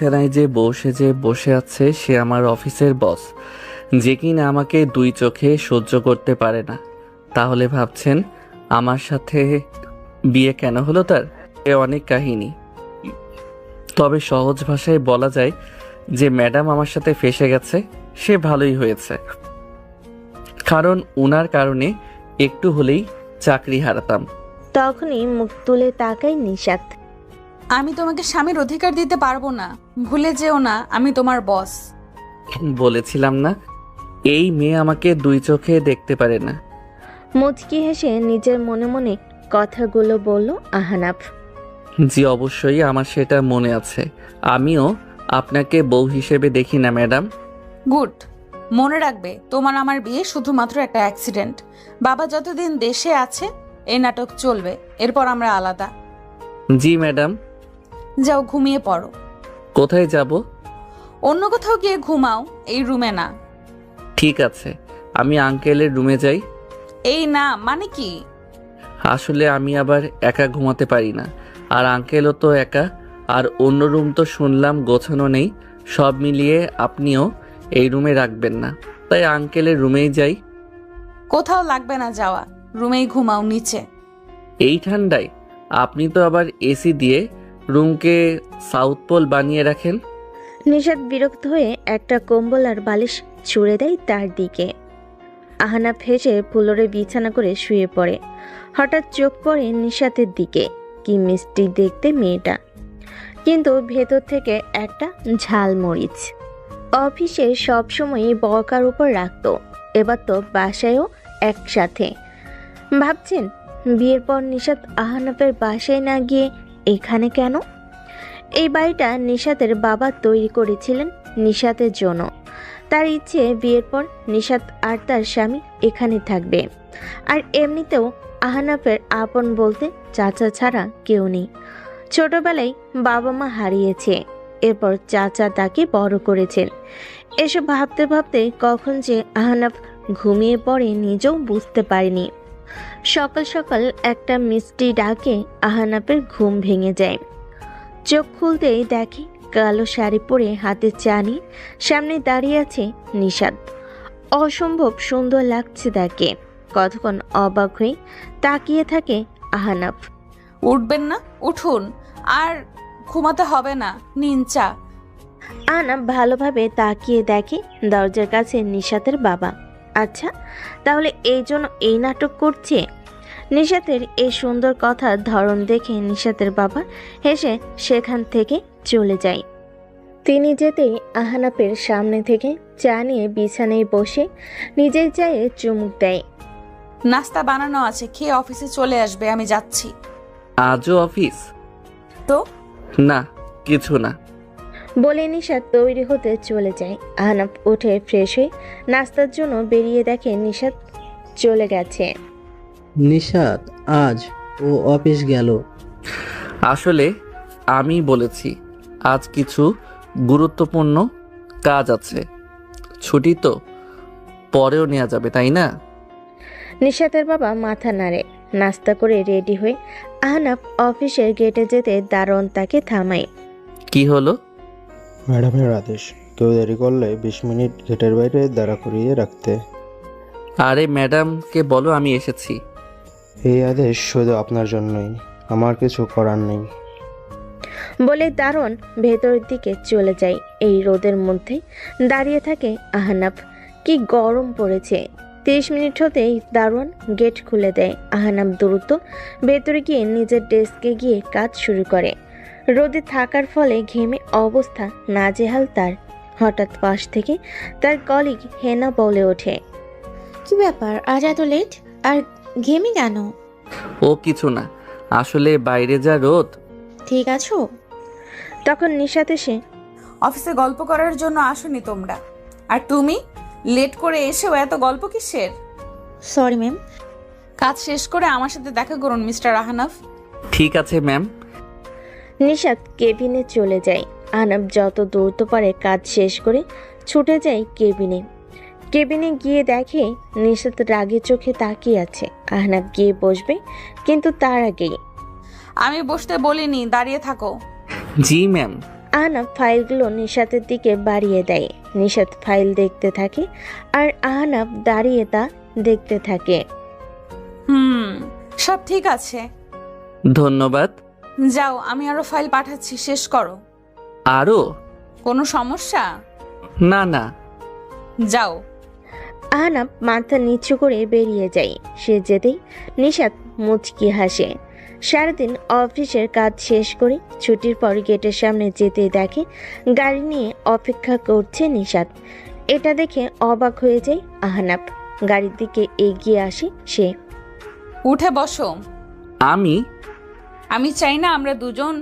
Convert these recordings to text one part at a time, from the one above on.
বিছানায় যে বসে আছে সে আমার অফিসের বস, যে কিনা আমাকে দুই চোখে সহ্য করতে পারে না। তাহলে ভাবছেন আমার সাথে বিয়ে কেন হলো তার? এ অনেক কাহিনী। তবে সহজ ভাষায় বলা যায় যে ম্যাডাম আমার সাথে ফেঁসে গেছে, সে ভালোই হয়েছে। কারণ উনার কারণে একটু হলেই চাকরি হারাতাম। তখনই মুখ তুলে তাকায় নিশাত। আমি তোমাকে স্বামীর অধিকার দিতে পারবো না, ভুলে যেও না আমি তোমার বস। বলেছিলাম না, এই মেয়ে আমাকে দুই চোখে দেখতে পারে না। মুচকি হেসে নিজের মনে মনে কথাগুলো বলল আহনাফ। জি অবশ্যই, আমার সেটা মনে আছে। আমিও আপনাকে বউ হিসেবে দেখি না ম্যাডাম। গুড। মনে রাখবে তোমার আমার বিয়ে শুধুমাত্র একটা অ্যাক্সিডেন্ট। বাবা যতদিন দেশে আছে এই নাটক চলবে, এরপর আমরা আলাদা। জি ম্যাডাম। যাও ঘুমিয়ে পড়ো। কোথায় যাব? অন্য কোথাও গিয়ে ঘুমাও, এই রুমে না। ঠিক আছে, আমি আঙ্কেলের রুমে যাই। এই না মানে কি? আসলে আমি আবার একা ঘুমাতে পারি না, আর আঙ্কেলও তো একা। আর অন্য রুম তো শুনলাম গোছানো নেই। সব মিলিয়ে আপনিও এই রুমে রাখবেন না, তাই আঙ্কেলের রুমেই যাই। কোথাও লাগবে না যাওয়া, রুমেই ঘুমাও নিচে। এই ঠান্ডায় আপনি তো আবার এসি দিয়ে রুমকে সাউথ পোল বানিয়ে রাখেন। নিশাত বিরক্ত হয়ে একটা কম্বল আর বালিশ ছুঁড়ে দেয় তার দিকে। আহনাফ হেসে ফুলরে বিছানা করে শুয়ে পড়ে। হঠাৎ চোখ পড়ে নিশাতের দিকে। কি মিষ্টি দেখতে মেয়েটা, কিন্তু ভেতর থেকে একটা ঝালমরিচ। অফিসে সবসময় বকার উপর রাখতো, এবার তো বাসায়ও একসাথে। ভাবছেন বিয়ের পর নিশাত আহনাফের বাসায় না গিয়ে এখানে কেন? এই বাড়িটা নিশাতের বাবা তৈরি করেছিলেন নিশাতের জন্য। তার ইচ্ছে বিয়ের পর নিশাত আর তার স্বামী এখানে থাকবে। আর এমনিতেও আহনাফের আপন বলতে চাচা ছাড়া কেউ নেই। ছোটবেলায় বাবা মা হারিয়েছে, এরপর চাচা তাকে বড় করেছেন। এসব ভাবতে ভাবতে কখন যে আহনাফ ঘুমিয়ে পড়ে নিজেও বুঝতে পারেনি। সকাল সকাল একটা মিষ্টি ডাকে আহনাফের ঘুম ভেঙে যায়। চোখ খুলতেই দেখে কালো শাড়ি পরে হাতে চা নিয়ে সামনে দাঁড়িয়ে আছে নিশাত। অসম্ভব সুন্দর লাগছে তাকে। কতক্ষণ অবাক হয়ে তাকিয়ে থাকে আহনাফ। উঠবেন না? উঠুন, আর ঘুমাতে হবে না, নিন চা। আহনাফ ভালোভাবে তাকিয়ে দেখে দরজার কাছে নিশাতের বাবা। আচ্ছা, তাহলে এই জন্য এই নাটক করছে। নিশাতের এই সুন্দর কথার ধরন দেখে নিশাতের বাবা হেসে সেখান থেকে চলে যায়। তিনি যেতেই আহনাফের সামনে থেকে চা নিয়ে বিছানায় বসে নিজের চায়ে চুমুক দেয়। নাস্তা বানানো আছে, খেয়ে অফিসে চলে আসবে, আমি যাচ্ছি। আজও অফিস? তো না, কিছু না। বলে নিশাত তৈরি হতে চলে যায়। আহনাফ উঠে ফ্রেশ হয়ে নাস্তার জন্য বেরিয়ে দেখে নিশাত চলে গেছে। নিশাত আজ ও অফিস গেল। আসলে আমি বলেছি আজ কিছু গুরুত্বপূর্ণ কাজ আছে। ছুটি তো পরেও নেওয়া যাবে, তাই না? নিশাতের বাবা মাথা নাড়ে। নাস্তা করে রেডি হয়ে আহনাফ অফিসের গেটে যেতে দারোয়ান তাকে থামায়। কি হলো? ম্যাডামের আদেশ, কেউ দেরি করলে 20 মিনিট গেটের বাইরে দাঁড়া করিয়ে রাখতে। আরে ম্যাডামকে বলো আমি এসেছি। এই আদেশ শুধু আপনার জন্যই, আমার কিছু করার নেই। বলে দারোয়ান ভেতরের দিকে চলে যায়। এই রোদের মধ্যে দাঁড়িয়ে থাকে আহনাফ। কি গরম পড়েছে। 30 মিনিট হতেই দারোয়ান গেট খুলে দেয়। আহনাফ দ্রুত ভেতরে গিয়ে নিজের ডেস্কে গিয়ে কাজ শুরু করে। রোদে থাকার ফলে ঘেমে অবস্থা নাজেহাল তার। হঠাৎ পাশ থেকে তার কলিগ হেনা বলে ওঠে, কি ব্যাপার আজ এত লেট আর ঘেমে কেন? ও কিছু না, আসলে বাইরে যা রোদ। ঠিক আছো? তখন নিশাত এসে, অফিসে গল্প করার জন্য আসোনি তোমরা, আর তুমি লেট করে এসেও এত গল্প কিসের? Sorry ma'am. কাজ শেষ করে আমার সাথে দেখা করুন মিস্টার আহনাফ। ঠিক আছে ম্যাম। নিশাত কেবিনে চলে যায়। আহনাফ যত দ্রুত পারে কাজ শেষ করে ছুটে যায় কেবিনে। কেবিনে গিয়ে দেখে নিশাত রাগে চোখে তাকিয়ে আছে। আহনাফ গিয়ে বসবে, কিন্তু তার আগেই আমি বসতে বলিনি, দাঁড়িয়ে থাকো। জি ম্যাম। আহনাফ ফাইলগুলো নিশাতের দিকে বাড়িয়ে দেয়। নিশাত ফাইল দেখতে থাকে আর আহনাফ দাঁড়িয়ে তা দেখতে থাকে। সব ঠিক আছে। ধন্যবাদ। যাও, আমি আরো ফাইল পাঠাচ্ছি, শেষ করো। আরও? কোনো সমস্যা? না না। যাও। আহনাফ মাথা নিচু করে বেরিয়ে যায়। সে যেতেই নিশাত মুচকি হাসে। সারাদিন অফিসের কাজ শেষ করে ছুটির পর গেটের সামনে যেতে দেখে গাড়ি নিয়ে অপেক্ষা করছে নিশাত। এটা দেখে অবাক হয়ে যায় আহনাফ। গাড়ির দিকে এগিয়ে আসে সে। উঠে বসো। আমি চাই না আমরা দুজন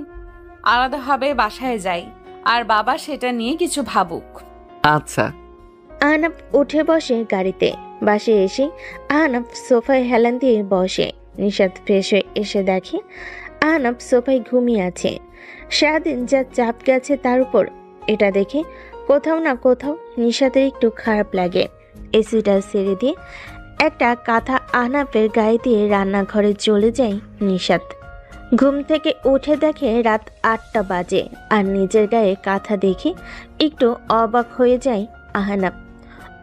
আলাদাভাবে বাসায় যাই, আর বাবা সেটা নিয়ে কিছু ভাবুক। আচ্ছা। আহনাফ উঠে বসে গাড়িতে। বাসে এসে আহনাফ সোফায় হেলান দিয়ে বসে। নিশাত ফ্রেশ হয়ে এসে দেখে আহনাফ সোফায় ঘুমিয়ে আছে। সারাদিন যা চাপ গেছে তার উপর এটা দেখে কোথাও না কোথাও নিশাতের একটু খারাপ লাগে। এসিটা ছেড়ে দিয়ে একটা কাঁথা আহনাফের গায়ে দিয়ে রান্নাঘরে চলে যায় নিশাত। ঘুম থেকে উঠে দেখে রাত 8টা বাজে আর নিজের গায়ে কাঁথা দেখে একটু অবাক হয়ে যায় আহনাফ।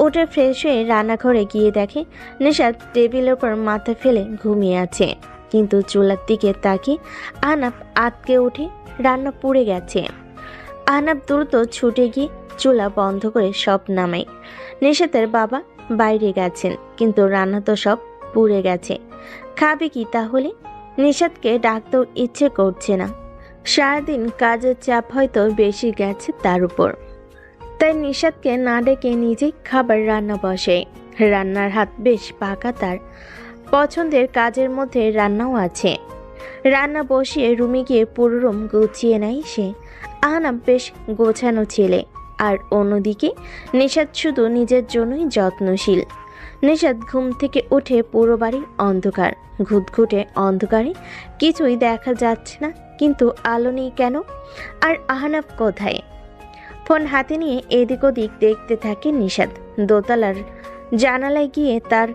উঠে ফ্রেশ হয়ে রান্নাঘরে গিয়ে দেখে নিশাত টেবিলের উপর মাথা ফেলে ঘুমিয়ে আছে, কিন্তু চুলার দিকে তাকিয়ে আহনাফ আটকে উঠে রান্না পুড়ে গেছে। আহনাফ দ্রুত ছুটে গিয়ে চুলা বন্ধ করে সব নামায়। নিশাতের বাবা বাইরে গেছেন, কিন্তু রান্না তো সব পুড়ে গেছে। খাবে কি তাহলে? নিশাতকে ডাকতেও ইচ্ছে করছে না। সারাদিন কাজের চাপ হয়তো বেশি গেছে তার উপর, তাই নিশাতকে না ডেকে নিজেই খাবার রান্না বসে। রান্নার হাত বেশ পাকা তার। পছন্দের কাজের মধ্যে রান্নাও আছে। রান্না বসিয়ে রুমে গিয়ে পুরো রুম গুছিয়ে নেয় সে। আহনাফ বেশ গোছানো ছেলে, আর অন্যদিকে নিশাত শুধু নিজের জন্যই যত্নশীল। নিশাত ঘুম থেকে উঠে পুরো বাড়ি অন্ধকার। ঘুটঘুটে অন্ধকারে কিছুই দেখা যাচ্ছে না, কিন্তু আলো নেই কেন? আর আহনাফ কোথায়? ফোন হাতে নিয়ে এদিক ওদিক দেখতে থাকে নিশাত। দোতলার জানালায় গিয়ে তার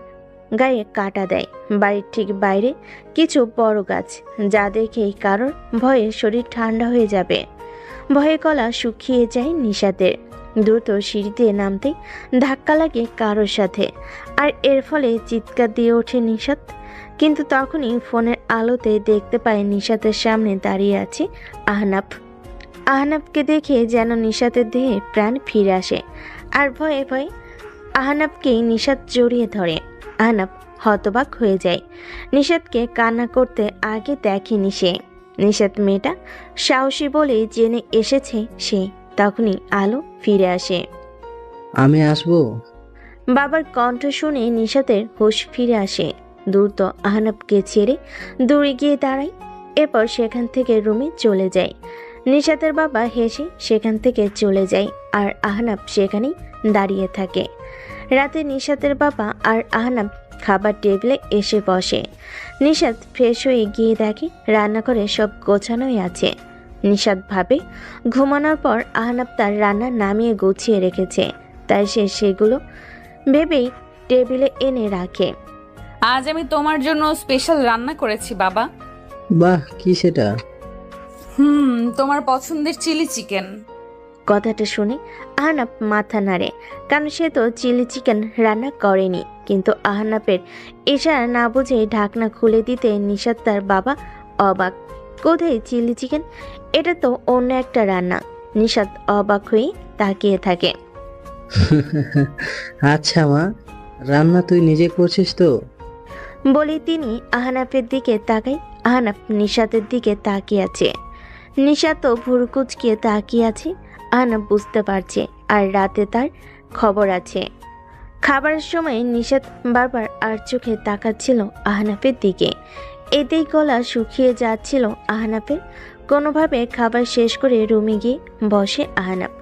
গায়ে কাটা দেয়। বাড়ির ঠিক বাইরে কিছু বড় গাছ, যা দেখেই কারোর ভয়ে শরীর ঠান্ডা হয়ে যাবে। ভয়ে গলা শুকিয়ে যায় নিশাতের। দ্রুত সিঁড়িতে নামতেই ধাক্কা লাগে কারোর সাথে, আর এর ফলে চিৎকার দিয়ে ওঠে নিশাত। কিন্তু তখনই ফোনের আলোতে দেখতে পায় নিশাতের সামনে দাঁড়িয়ে আছে আহনাফ। আহনাফকে দেখে যেন নিশাতের দেহে প্রাণ ফিরে আসে, আর ভয়ে ভয়ে আহনাফকেই নিশাত জড়িয়ে ধরে। আহনাফ হতবাক হয়ে যায়। নিশাতকে কান্না করতে আগে দেখেনি সে। নিশাত মেয়েটা সাহসী বলে জেনে এসেছে সে। তখনই আলো ফিরে আসে। আমি আসবো? বাবার কণ্ঠ শুনে নিশাতের হুঁশ ফিরে আসে। দ্রুত আহনাফকে ছেড়ে দূরে গিয়ে দাঁড়ায়। এরপর সেখান থেকে রুমে চলে যায়। নিশাতের বাবা হেসে সেখান থেকে চলে যায়, আর আহনাফ সেখানেই দাঁড়িয়ে থাকে। রাতে নিশাতের বাবা আর আহনাফ খাবার টেবিলে এসে বসে। নিশাত ফ্রেশ হয়ে গিয়ে দেখে রান্নাঘরে সব গোছানোই আছে। নিশাত ভাবে ঘুমানোর পর আহনাফ তার রান্না নামিয়ে গুছিয়ে রেখেছে, তাই সে সেগুলো ভেবেই টেবিলে এনে রাখে। আজ আমি তোমার জন্য স্পেশাল রান্না করেছি বাবা। বাহ, কি সেটা? তোমার পছন্দের চিলি চিকেন। কথাটা শুনে আহনাফ মাথা নাড়ে, কারণ সে তো চিলি চিকেন রান্না করেনি। কিন্তু আহনাফের ইশারা না বুঝে ঢাকনা খুলে দিতে নিশাত তার বাবা অবাক। কোথায় চিলি চিকেন? এটা তো অন্য একটা রান্না। নিশাত অবাক হয়ে তাকিয়ে থাকে। আচ্ছা মা, রান্না তুই নিজে করছিস তো? বলে তিনি আহনাফের দিকে তাকায়। আহনাফ নিশাতের দিকে তাকিয়ে আছে। নিশাতও ভুরু কুচকিয়ে তাকিয়ে আছে। আহনাফ বুঝতে পারছে আর রাতে তার খবর আছে। খাবারের সময় নিশাত বারবার আর চোখে তাকাচ্ছিল আহনাফের দিকে। এতেই গলা শুকিয়ে যাচ্ছিল আহনাফের। কোনোভাবে খাবার শেষ করে রুমে গিয়ে বসে আহনাফ।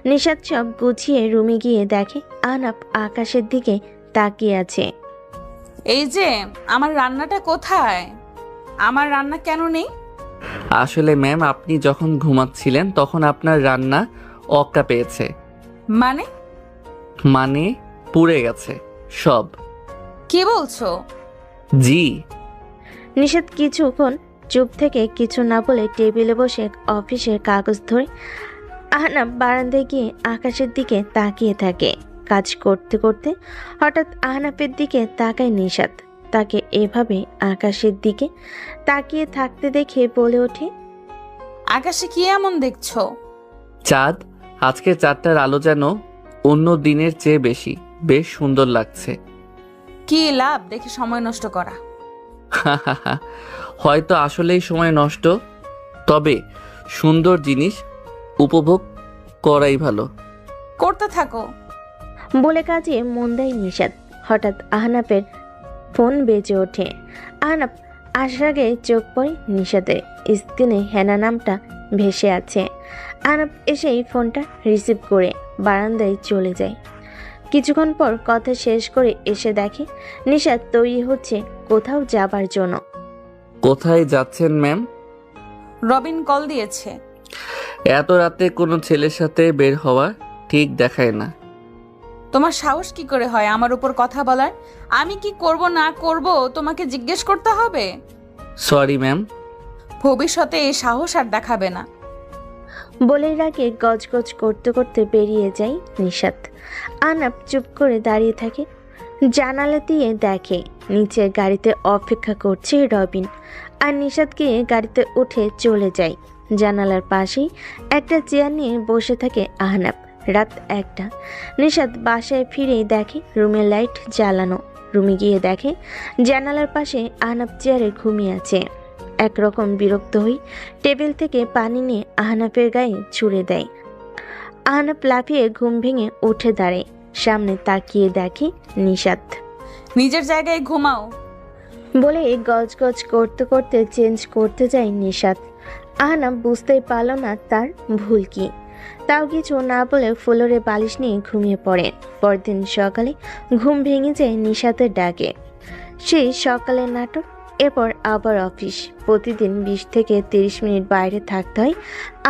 নিশাত সব গুছিয়ে রুমে গিয়ে দেখে আহনাফ আকাশের দিকে তাকিয়ে আছে। এই যে আমার রান্নাটা কোথায়? আমার রান্না কেন নেই? আসলে ম্যাম, আপনি যখন ঘুমাচ্ছিলেন তখন আপনার রান্না অক্কা পেয়েছে। মানে পুড়ে গেছে সব। কি বলছো? জি। নিশাত কিছুক্ষণ চুপ থেকে কিছু না বলে টেবিলে বসে অফিসের কাগজ ধরে আহনাফ বারান্দায় গিয়ে আকাশের দিকে তাকিয়ে থাকে। কাজ করতে করতে হঠাৎ আহনাফের দিকে তাকায় নিশাত। তাকে এভাবে আকাশের দিকে তাকিয়ে থাকতে দেখে বলে ওঠে, আকাশে কি এমন দেখছো? চাঁদ, আজকে চাঁদটার আলো যেন অন্য দিনের চেয়ে বেশি, বেশ সুন্দর লাগছে। কি লাভ দেখে সময় নষ্ট করা? হয়তো আসলেই সময় নষ্ট, তবে সুন্দর জিনিস উপভোগ করাই ভালো। করতে থাকো। বলে কাজে মন দেয় নিশাত। হঠাৎ আহনাফের ফোন বেজে ওঠে। আহনাফ আসার আগে চোখ পড়ে নিশাতের। স্ক্রিনে হেনা নামটা ভেসে আছে। আহনাফ এসেই ফোনটা রিসিভ করে বারান্দায় চলে যায়। কিছুক্ষণ পর কথা শেষ করে এসে দেখে নিশাত তৈরি হচ্ছে কোথাও যাবার জন্য। কোথায় যাচ্ছেন ম্যাম? রবিন কল দিয়েছে। এত রাতে কোনো ছেলের সাথে বের হওয়া ঠিক দেখায় না। তোমার সাহস কি করে হয় আমার উপর কথা বলার? আমি কি করব না করব তোমাকে জিজ্ঞেস করতে হবে? Sorry ma'am. ভবিষ্যতে এই সাহস আর দেখাবে না। বলেই রাগে গজগজ করতে করতে বেরিয়ে যায় নিশাত। আহনাফ চুপ করে দাঁড়িয়ে থাকে। জানালা দিয়ে দেখে নিচের গাড়িতে অপেক্ষা করছে রবিন, আর নিশাত গিয়ে গাড়িতে উঠে চলে যায়। জানালার পাশেই একটা চেয়ার নিয়ে বসে থাকে আহনাফ। রাত 1টা। নিশাত বাসায় ফিরেই দেখে রুমের লাইট জ্বালানো। রুমে গিয়ে দেখে জানালার পাশে আহনাফ চেয়ারে ঘুমিয়ে আছে। একরকম বিরক্ত হয়ে টেবিল থেকে পানি নিয়ে আহনাফের গায়ে ছুঁড়ে দেয়। আহনাফ লাফিয়ে ঘুম ভেঙে উঠে দাঁড়ায়। সামনে তাকিয়ে দেখে নিশাত। নিজের জায়গায় ঘুমাও। বলে গজগজ করতে করতে চেঞ্জ করতে যায় নিশাত। আহনাফ বুঝতেই পারল না তার ভুল কি। তাও কিছু না বলে ফ্লোরে বালিশ নিয়ে ঘুমিয়ে পড়ে। পরদিন সকালে ঘুম ভেঙে যায় নিশাতের ডাকে। সেই সকালের নাটক। এরপর আবার অফিস। প্রতিদিন 20 থেকে 30 মিনিট বাইরে থাকতে হয়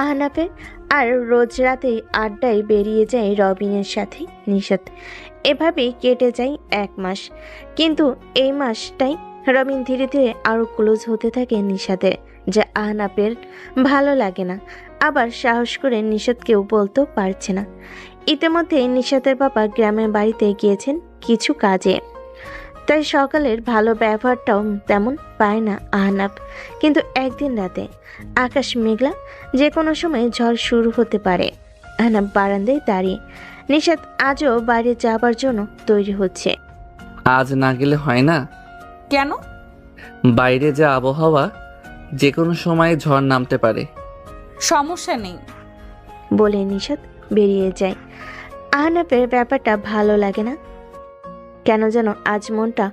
আহনাফের। আর রোজ রাতে আড্ডায় বেরিয়ে যায় রবিনের সাথে নিশাত। এভাবেই কেটে যায় 1 মাস। কিন্তু এই মাসটাই রবিন ধীরে ধীরে আরও ক্লোজ হতে থাকে নিশাতের, যা আহনাফের ভালো লাগে না। আবার সাহস করে নিশাতকেও বলতেও পারছে না। ইতিমধ্যে নিশাতের বাবা গ্রামের বাড়িতে গিয়েছেন কিছু কাজে, তাই সকালের ভালো ব্যবহারটাও তেমন পায় না আহনাফ। কিন্তু একদিন রাতে আকাশ মেঘলা, যে কোনো সময় ঝড় শুরু হতে পারে। আহনাফ বারান্দায় দাঁড়িয়ে। নিশাত আজও বাইরে যাবার জন্য তৈরি হচ্ছে। আজ না গেলে হয় না? কেন? বাইরে যা আবহাওয়া, যে কোনো সময় ঝড় নামতে পারে। সমস্যা নেই বলে নিশাত বেরিয়ে যায়। আহনাফের ব্যাপারটা ভালো লাগে না। কেন যেন আজ মনটা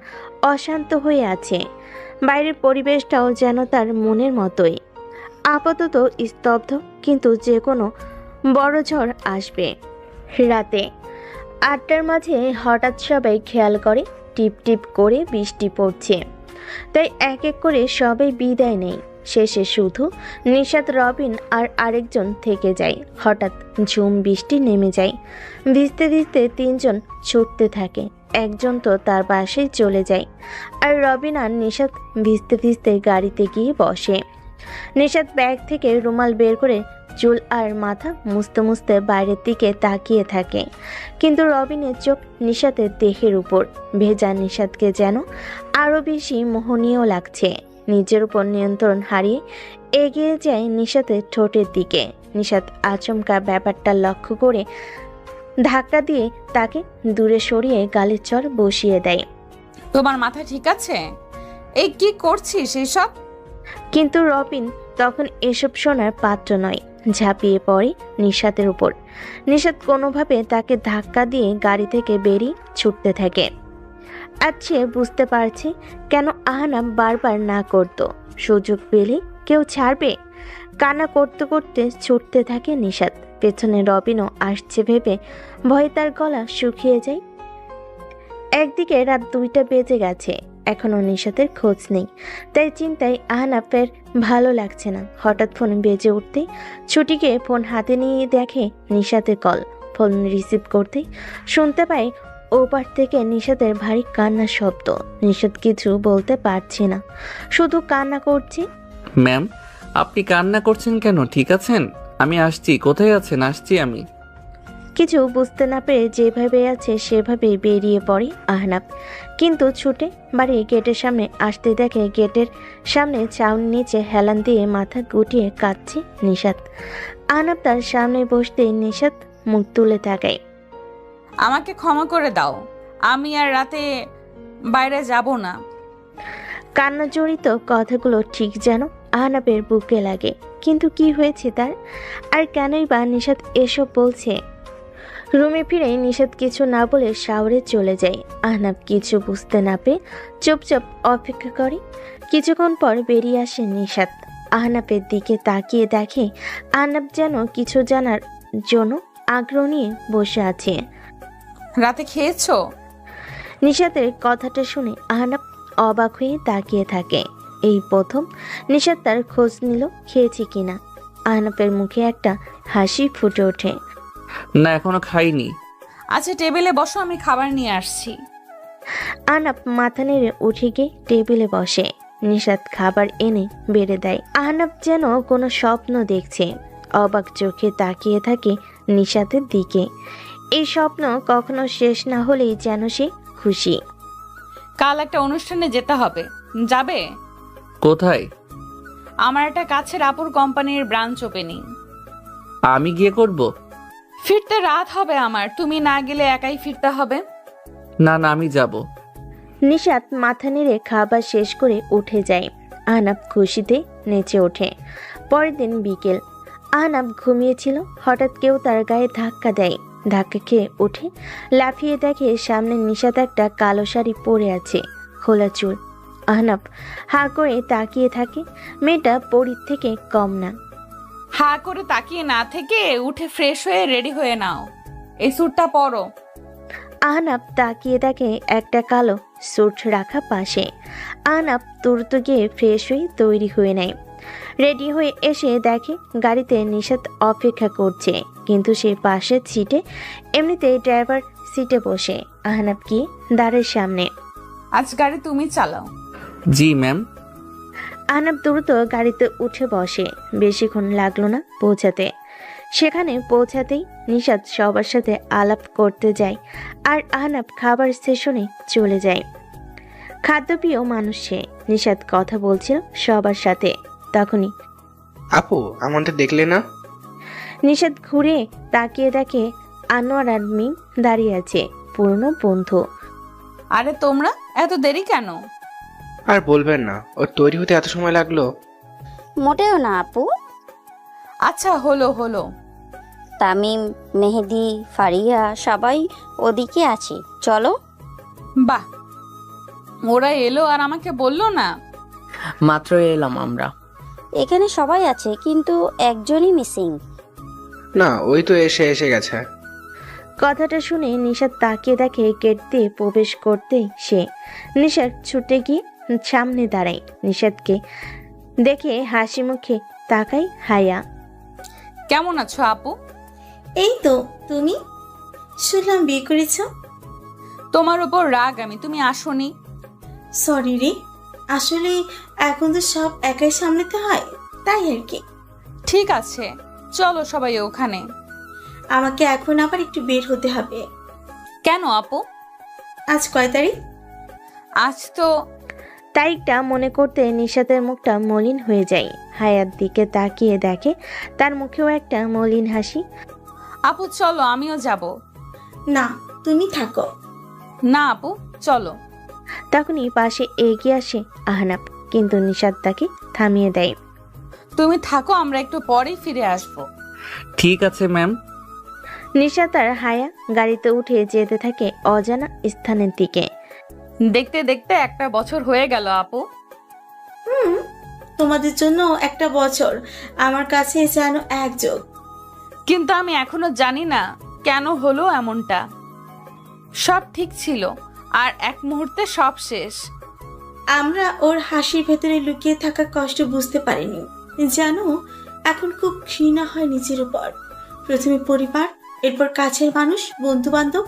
অশান্ত হয়ে আছে। বাইরের পরিবেশটাও যেন তার মনের মতোই আপাতত স্তব্ধ, কিন্তু যে কোনো বড় ঝড় আসবে। রাতে 8টার মাঝে হঠাৎ সবাই খেয়াল করে টিপ টিপ করে বৃষ্টি পড়ছে। তাই এক এক করে সবাই বিদায় নেয়। শেষে শুধু নিশাত, রবিন আর আরেকজন থেকে যায়। হঠাৎ ঝুম বৃষ্টি নেমে যায়। ভিজতে ভিজতে 3 জন ছুটতে থাকে। একজন তো তার বাসায় চলে যায়, আর রবিন আর নিশাত ভিজতে ভিজতে গাড়িতে গিয়ে বসে। নিশাত ব্যাগ থেকে রুমাল বের করে চুল আর মাথা মুছতে মুছতে বাইরের দিকে তাকিয়ে থাকে। কিন্তু রবিনের চোখ নিশাতের দেহের উপর। ভেজা নিশাতকে যেন আরও বেশি মোহনীয় লাগছে। নিজের উপর নিয়ন্ত্রণ হারিয়ে এগিয়ে যায় নিশাতের ঠোঁটের দিকে। নিশাত আচমকা ব্যাপারটা লক্ষ্য করে ধাক্কা দিয়ে তাকে দূরে সরিয়ে গালের চর বসিয়ে দেয়। তোমার মাথা ঠিক আছে? এই কি করছিস এসব? কিন্তু রবিন তখন এসব শোনার পাত্র নয়। ঝাঁপিয়ে পড়ে নিশাতের উপর। নিশাত কোনোভাবে তাকে ধাক্কা দিয়ে গাড়ি থেকে বেরিয়ে ছুটতে থাকে। আজ সে বুঝতে পারছে কেন আহনাফ বারবার না করত। সুযোগ পেলে কেউ ছাড়বে? কান্না করতে করতে ছুটতে থাকে নিশাত। পেছনে রবিনও আসছে ভেবে ভয়ে তার গলা শুকিয়ে যায়। একদিকে রাত 2টা বেজে গেছে, এখনো নিশাতের খোঁজ নেই। তাই চিন্তায় আহনাফের ভালো লাগছে না। হঠাৎ ফোন বেজে উঠতেই ছুটিকে ফোন হাতে নিয়ে দেখে নিশাতের কল। ফোন রিসিভ করতেই শুনতে পায় ওপার থেকে নিশাতের ভারী কান্নার শব্দ। নিশাত কিছু বলতে পারছে না, শুধু কান্না করছে। ম্যাম, আপনি কান্না করছেন কেন? ঠিক আছেন? আমি আসছি। কোথায় আছেন? আসছি আমি। কিছু বুঝতে না পেরে যেভাবে আছে সেভাবেই বেরিয়ে পড়ে আহনাব, কিন্তু ছুটে বাড়ির গেটের সামনে আসতে দেখে গেটের সামনে চাউনি নিচে হেলান দিয়ে মাথা গুটিয়ে কাঁদছে নিশাত। আহনাব তার সামনে বসতে নিশাত মুখ তুলে তাকায়। আমাকে ক্ষমা করে দাও, আমি আর রাতে বাইরে যাব না। কান্না জড়িত কথাগুলো ঠিক যেন আহনাবের বুকে লাগে, কিন্তু কি হয়েছে তার, আর কেনই বা নিশাত এসব বলছে? রুমে ফিরে নিশাত কিছু না বলে শাওরে চলে যায়। আহনাব কিছু বুঝতে না পেয়ে চুপচাপ অপেক্ষা করে। কিছুক্ষণ পর বেরিয়ে আসে নিশাত। আহনাবের দিকে তাকিয়ে দেখে আহনাব যেন কিছু জানার জন্য আগ্রহ নিয়ে বসে আছে। রাতে খেয়েছো? নিশাতের কথাটা শুনে আহনাব অবাক হয়ে তাকিয়ে থাকে। এই প্রথম নিশাত তার খোঁজ নিল খেয়েছে কিনা। আহনাবের মুখে একটা হাসি ফুটে ওঠে। না, এখনো খাইনি। আচ্ছা টেবিলে বসো, আমি খাবার নিয়ে আসছি। আহনাব মাথা নেড়ে উঠে গিয়ে টেবিলে বসে। নিশাত খাবার এনে বেড়ে দেয়। আহনাব যেন কোনো স্বপ্ন দেখছে, অবাক চোখে তাকিয়ে থাকে নিশাতের দিকে। এই স্বপ্ন কখনো শেষ না হলেই যেন সে খুশি। কাল একটা অনুষ্ঠানে যেতে হবে, যাবে? কোথায়? আমার একটা কাছের আপুর কোম্পানির ব্রাঞ্চ ওপেনিং। আমি গিয়ে করব? ফিরতে রাত হবে আমার, তুমি না গেলে একাই ফিরতে হবে। না না, আমি যাব। নিশাত মাথা নেড়ে খাবার শেষ করে উঠে যায়। আহনাব খুশিতে নেচে ওঠে। পরের দিন বিকেল, আহনাব ঘুমিয়েছিল। হঠাৎ কেউ তার গায়ে ধাক্কা দেয়। ধাক্কা খেয়ে উঠে লাফিয়ে দেখে সামনে নিশাত একটা কালো শাড়ি পরে আছে, খোলা চুল। আহনাব হা করে তাকিয়ে থাকে। মেয়েটা পরীর থেকে কম না। হা করে তাকিয়ে না থেকে উঠে ফ্রেশ হয়ে রেডি হয়ে নাও, এই স্যুটটা পরো। আহনাব তাকিয়ে দেখে একটা কালো স্যুট রাখা পাশে। আহনাব তুরত গিয়ে ফ্রেশ হয়ে তৈরি হয়ে নেয়। রেডি হয়ে এসে দেখে গাড়িতে নিশাত অপেক্ষা করছে, কিন্তু সে পাশের সিটে, এমনিতেই ড্রাইভার সিটে বসে। আহনাব গিয়ে দাঁড়ের সামনে। আজ গাড়ি তুমি চালাও। জি ম্যাম। আহনাব দ্রুত গাড়িতে উঠে বসে। বেশিক্ষণ লাগলো না পৌঁছাতে। সেখানে পৌঁছাতেই নিশাত সবার সাথে আলাপ করতে যায়, আর আহনাব খাবার স্টেশনে চলে যায়। খাদ্যপ্রিয় মানুষ সে। নিশাত কথা বলছিল সবার সাথে। তখনই আপু, আমাদের দেখলে না? নিশাত ঘুরে তাকিয়ে দেখে আনোয়ার আর মিম দাঁড়িয়ে আছে, পুরনো বন্ধু। আরে তোমরা এত দেরি কেন? আর বলবেন না, ওর তৈরি হতে এত সময় লাগলো। মোটেও না আপু। আচ্ছা হলো হলো। তামিম, মেহেদি, ফারিয়া সবাই ওদিকে আছে, চলো। বাহ, ওরা এলো আর আমাকে বললো না? মাত্র এলাম আমরা। এখানে সবাই আছে কিন্তু একজনই মিসিং। না, ওই তো এসে গেছে। কথাটা শুনে নিশাত তাকিয়ে দেখে গেট দিয়ে প্রবেশ করতেই সে। নিশাত ছুটে গিয়ে সামনে দাঁড়ায়। নিশাতকে দেখে হাসি মুখে তাকায় হায়া। কেমন আছো আপু? এই তো, তুমি? শুনলাম বিয়ে করেছ। তোমার উপর রাগ আমি, তুমি আসোনি। সরি রে, আসলে এখন তো সব একাই সামলাতে হয়, তাই আর কি। ঠিক আছে, চলো সবাই ওখানে। আমাকে এখন আবার একটু বের হতে হবে। কেন আপু? আজ কয় তারিখ? আজ তো তারিখটা মনে করতে নিশাতের মুখটা মলিন হয়ে যায়। হায়ার দিকে তাকিয়ে দেখে তার মুখেও একটা মলিন হাসি। আপু চলো, আমিও যাব। না, তুমি থাকো। না আপু, চলো। তখনই পাশে এগিয়ে আসে আহনাব, কিন্তু নিশাত তাকে থামিয়ে দেয়। তুমি থাকো, আমরা একটু পরেই ফিরে আসবো। ঠিক আছে ম্যাম। নিশাত আর হায়া গাড়িতে উঠে যেতে থাকে অজানা স্থানের দিকে। দেখতে দেখতে একটা বছর হয়ে গেল আপু। তোমাদের জন্য একটা বছর আমার কাছে যেন এক যোগ। কিন্তু আমি এখনো জানি না কেন হলো এমনটা। সব ঠিক ছিল আর এক মুহূর্তে সব শেষ। আমরা ওর হাসির ভেতরে লুকিয়ে থাকা কষ্ট বুঝতে পারিনি। জানো, এখন খুব ঘৃণা হয় নিজের উপর। প্রথমে পরিবার, এরপর কাছের মানুষ, বন্ধু বান্ধব,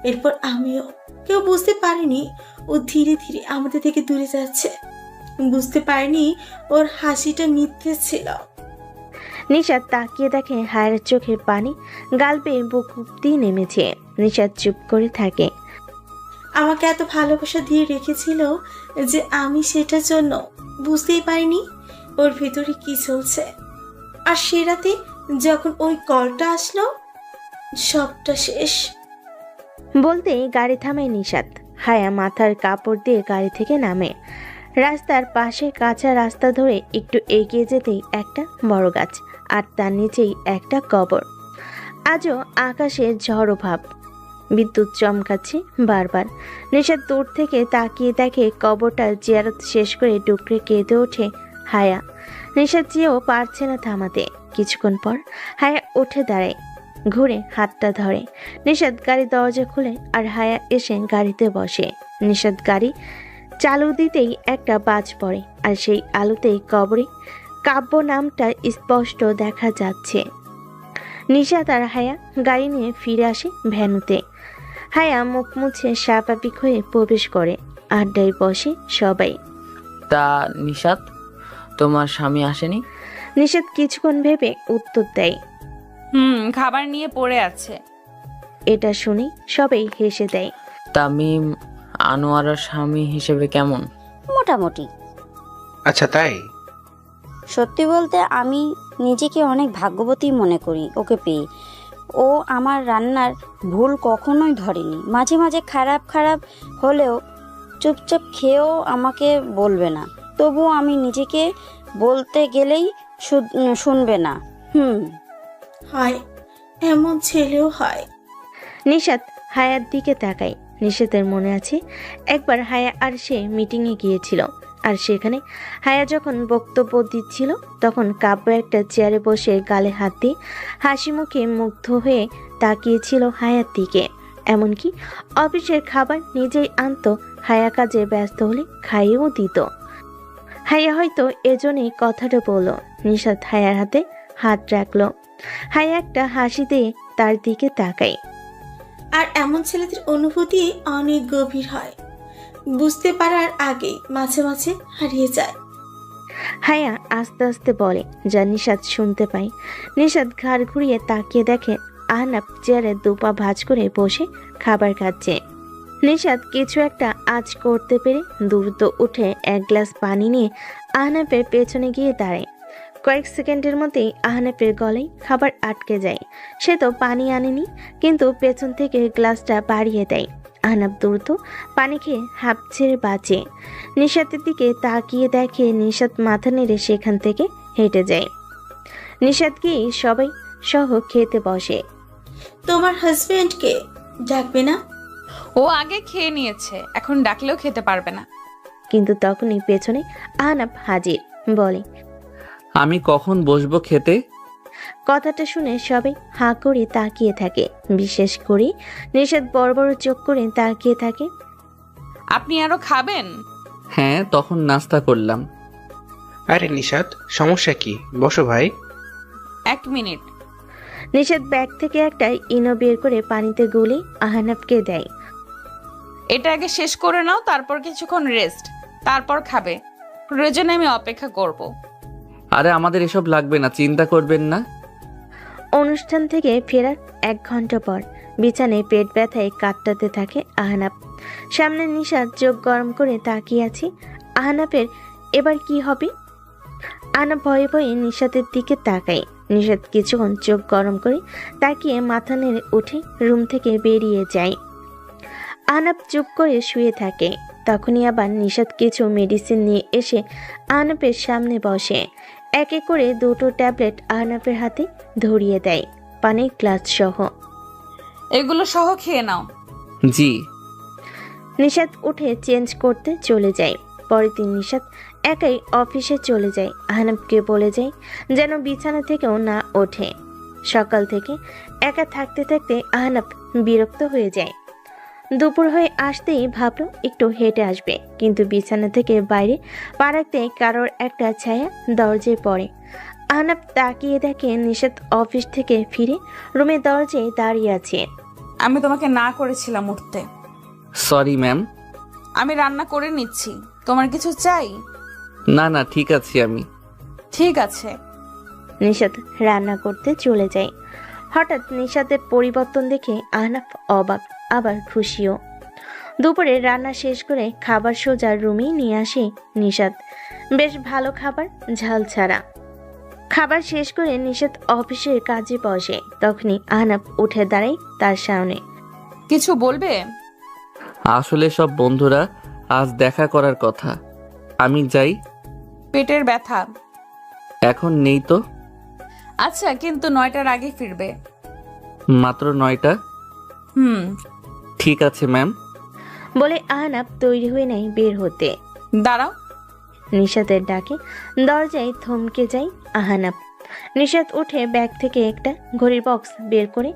এরপর আমিও। কেউ বুঝতে পারেনি ও ধীরে ধীরে আমাদের থেকে দূরে যাচ্ছে। বুঝতে পারিনি ওর হাসিটা মিথ্যে ছিল। নিশাত তাকিয়ে দেখে হায়ার চোখের পানি গাল পেয়ে বুক দিয়ে নেমেছে। নিশাত চুপ করে থাকে। আমাকে এত ভালোবাসা দিয়ে রেখেছিল যে আমি সেটার জন্য বুঝতেই পারিনি ওর ভিতরে কি চলছে। আর সে রাতে যখন ওই কলটা আসলো, সবটা শেষ। বলতেই গাড়ি থামায় নিশাত। হায়া মাথার কাপড় দিয়ে গাড়ি থেকে নামে। রাস্তার পাশে কাঁচা রাস্তা ধরে একটু এগিয়ে যেতেই একটা বড় গাছ, আর তার নিচেই একটা কবর। আজও আকাশে ঝড়ো ভাব, বিদ্যুৎ চমকাচ্ছে বারবার। নিশাত দূর থেকে তাকিয়ে দেখে কবরটার জিয়ারত শেষ করে ডুকরে কেঁদে ওঠে হায়া। নিশাত চেয়েও পারছে না থামাতে। কিছুক্ষণ পর হায়া উঠে দাঁড়ায়, ঘুরে হাতটা ধরে। নিশাত গাড়ি দরজা খুলে আর হায়া এসে গাড়িতে বসে। নিশাত গাড়ি চালু দিতেই একটা বাজ পড়ে, আর সেই আলোতেই কবরে কাব্য নামটা স্পষ্ট দেখা যাচ্ছে। নিশাত আর হায়া গাড়ি নিয়ে ফিরে আসে ভ্যানুতে। হায়া মুখ মুছে স্বাভাবিক হয়ে প্রবেশ করে। আড্ডায় বসে সবাই। তা নিশাত, তোমার স্বামী আসেনি? নিশাত কিছুক্ষণ ভেবে উত্তর দেয়। খাবার নিয়ে পড়ে আছে। এটা শুনে সবাই হেসে দেয়। তামিম আনোয়ারার স্বামী হিসেবে কেমন? মোটামুটি। আচ্ছা তাই? সত্যি বলতে আমি নিজেকে অনেক ভাগ্যবতী মনে করি ওকে পেয়ে। ও আমার রান্নার ভুল কখনোই ধরেনি। মাঝে মাঝে খারাপ খারাপ হলেও চুপচাপ খেয়েও আমাকে বলবে না। তবুও আমি নিজেকে বলতে গেলেই শুনবে না। হয়, এমন ছেলেও হয়। নিশাত হায়ার দিকে তাকায়। নিশাতের মনে আছে একবার হায়া আর সে মিটিংয়ে গিয়েছিল, আর সেখানে হায়া যখন বক্তব্য দিচ্ছিল তখন কাব্য একটা চেয়ারে বসে গালে হাত দিয়ে হাসি মুখে মুগ্ধ হয়ে তাকিয়েছিল হায়ার দিকে। এমনকি অফিসের খাবার নিজেই আনতো, হায়া কাজে ব্যস্ত হলে খাইয়েও দিত। হায়া হয়তো এজন্যই কথাটা বলল। নিশাত হায়ার হাতে হাত রাখলো। হায়া একটা হাসি দিয়ে তার দিকে তাকায়। আর এমন ছেলেদের অনুভূতি অনেক গভীর হয়, বুঝতে পারার আগেই মাঝে মাঝে হারিয়ে যায়। হায়া আস্তে আস্তে বলে, যা নিশাত শুনতে পায়। নিশাত ঘাড় ঘুরিয়ে তাকিয়ে দেখে আহনাফ চেয়ারে দুপা ভাঁজ করে বসে খাবার খাচ্ছে। নিশাত কিছু একটা আজ করতে পেরে দ্রুত উঠে এক গ্লাস পানি নিয়ে আহনাফের পেছনে গিয়ে দাঁড়ায়। কয়েক সেকেন্ডের মধ্যেই আহনাফের গলায় খাবার আটকে যায়। সে তো পানি আনেনি, কিন্তু পেছন থেকে গ্লাসটা বাড়িয়ে দেয়। আহনাফ দ্রুত পানি খেয়ে হাঁপ ছেড়ে বাঁচে। নিশাতের দিকে তাকিয়ে দেখে নিশাত মাথা নেড়ে সেখান থেকে হেঁটে যায়। নিশাত গিয়ে সবাই সহ খেতে বসে। তোমার হাজবেন্ডকে ডাকবে না? ও আগে খেয়ে নিয়েছে, এখন ডাকলেও খেতে পারবে না। কিন্তু তখনই পেছনে আহনাফ হাজির, বলে, আমি কখন বসবো খেতে? কথাটা শুনে সবাই হাঁ করে তাকিয়ে থাকে। বিশেষ করে নিশাত বড় বড় চোখ করে তাকিয়ে থাকে। আপনি আরো খাবেন? হ্যাঁ, তখন নাস্তা করলাম। আরে নিশাত, সমস্যা কি? বসো ভাই। 1 মিনিট। নিশাত ব্যাগ থেকে একটা ইনো বের করে পানিতে গুলে আহনাফকে দেয়। এটা আগে শেষ করে নাও, তারপর কিছুক্ষণ রেস্ট, তারপর খাবে। প্রয়োজনে আমি অপেক্ষা করব। আরে আমাদের এসব লাগবে না, চিন্তা করবেন না। অনুষ্ঠান থেকে ফেরার 1 ঘন্টা পর বিছানায় পেট ব্যথায় কাটতে থাকে আহনাফ। সামনে নিশাত চোখ গরম করে তাকিয়ে আছে। আহনাফের এবার কি হবে? আহনাফ ভয়ে ভয়ে নিশাতের দিকে তাকায়। নিশাত কিছুক্ষণ চোখ গরম করে তাকিয়ে মাথা নেড়ে উঠে রুম থেকে বেরিয়ে যায়। আহনাফ চুপ করে শুয়ে থাকে। তখনই আবার নিশাত কিছু মেডিসিন নিয়ে এসে আহনাফের সামনে বসে। এক এক করে 2টো ট্যাবলেট আহনাফের হাতে ধরিয়ে দেয়, পানির গ্লাস সহ। এগুলো সহ খেয়ে নাও। জি। নিশাত উঠে চেঞ্জ করতে চলে যায়। পরের দিন নিশাত একাই অফিসে চলে যায়। আহনাফকে বলে যায় যেন বিছানা থেকেও না ওঠে। সকাল থেকে একা থাকতে থাকতে আহনাফ বিরক্ত হয়ে যায়। দুপুর হয়ে আসতেই ভাবলো একটু হেঁটে আসবে, কিন্তু বিছানা থেকে বাইরে পা রাখতে কারোর একটা ছায়া দরজায় পড়ে। আহনাফ তাকিয়ে দেখে নিশাত অফিস থেকে ফিরে রুমের দরজায় দাঁড়িয়ে আছে। আমি তোমাকে না করেছিলাম উঠতে। Sorry ma'am. আমি রান্না করে নিচ্ছি, তোমার কিছু চাই? না না, ঠিক আছি আমি। ঠিক আছে। নিশাত রান্না করতে চলে যায়। হঠাৎ নিশাতের পরিবর্তন দেখে আহনাফ অবাক, আবার খুশিও। দুপুরে রান্না শেষ করে খাবার সোজা রুমেই নিয়ে আসে নিশাত। বেশ ভালো খাবার, ঝাল ছাড়া। খাবার শেষ করে নিশাত অফিসের কাজে বসে। তখনই আহনাফ উঠে দাঁড়ায় তার সামনে। কিছু বলবে? আসলে সব বন্ধুরা আজ দেখা করার কথা। আমি যাই। পেটের ব্যথা? এখন নেই তো। আচ্ছা, কিন্তু 9টার আগে ফিরবে। মাত্র 9টা? ঠিক আছে ম্যাম। বলে আহনাফ তৈরি হয়ে নেয় বের হতে। দাঁড়াও। নিশাতের ডাকে দরজায় থমকে যায় আহনাফ। নিশাত উঠে ব্যাগ থেকে একটা ঘড়ির বক্স বের করে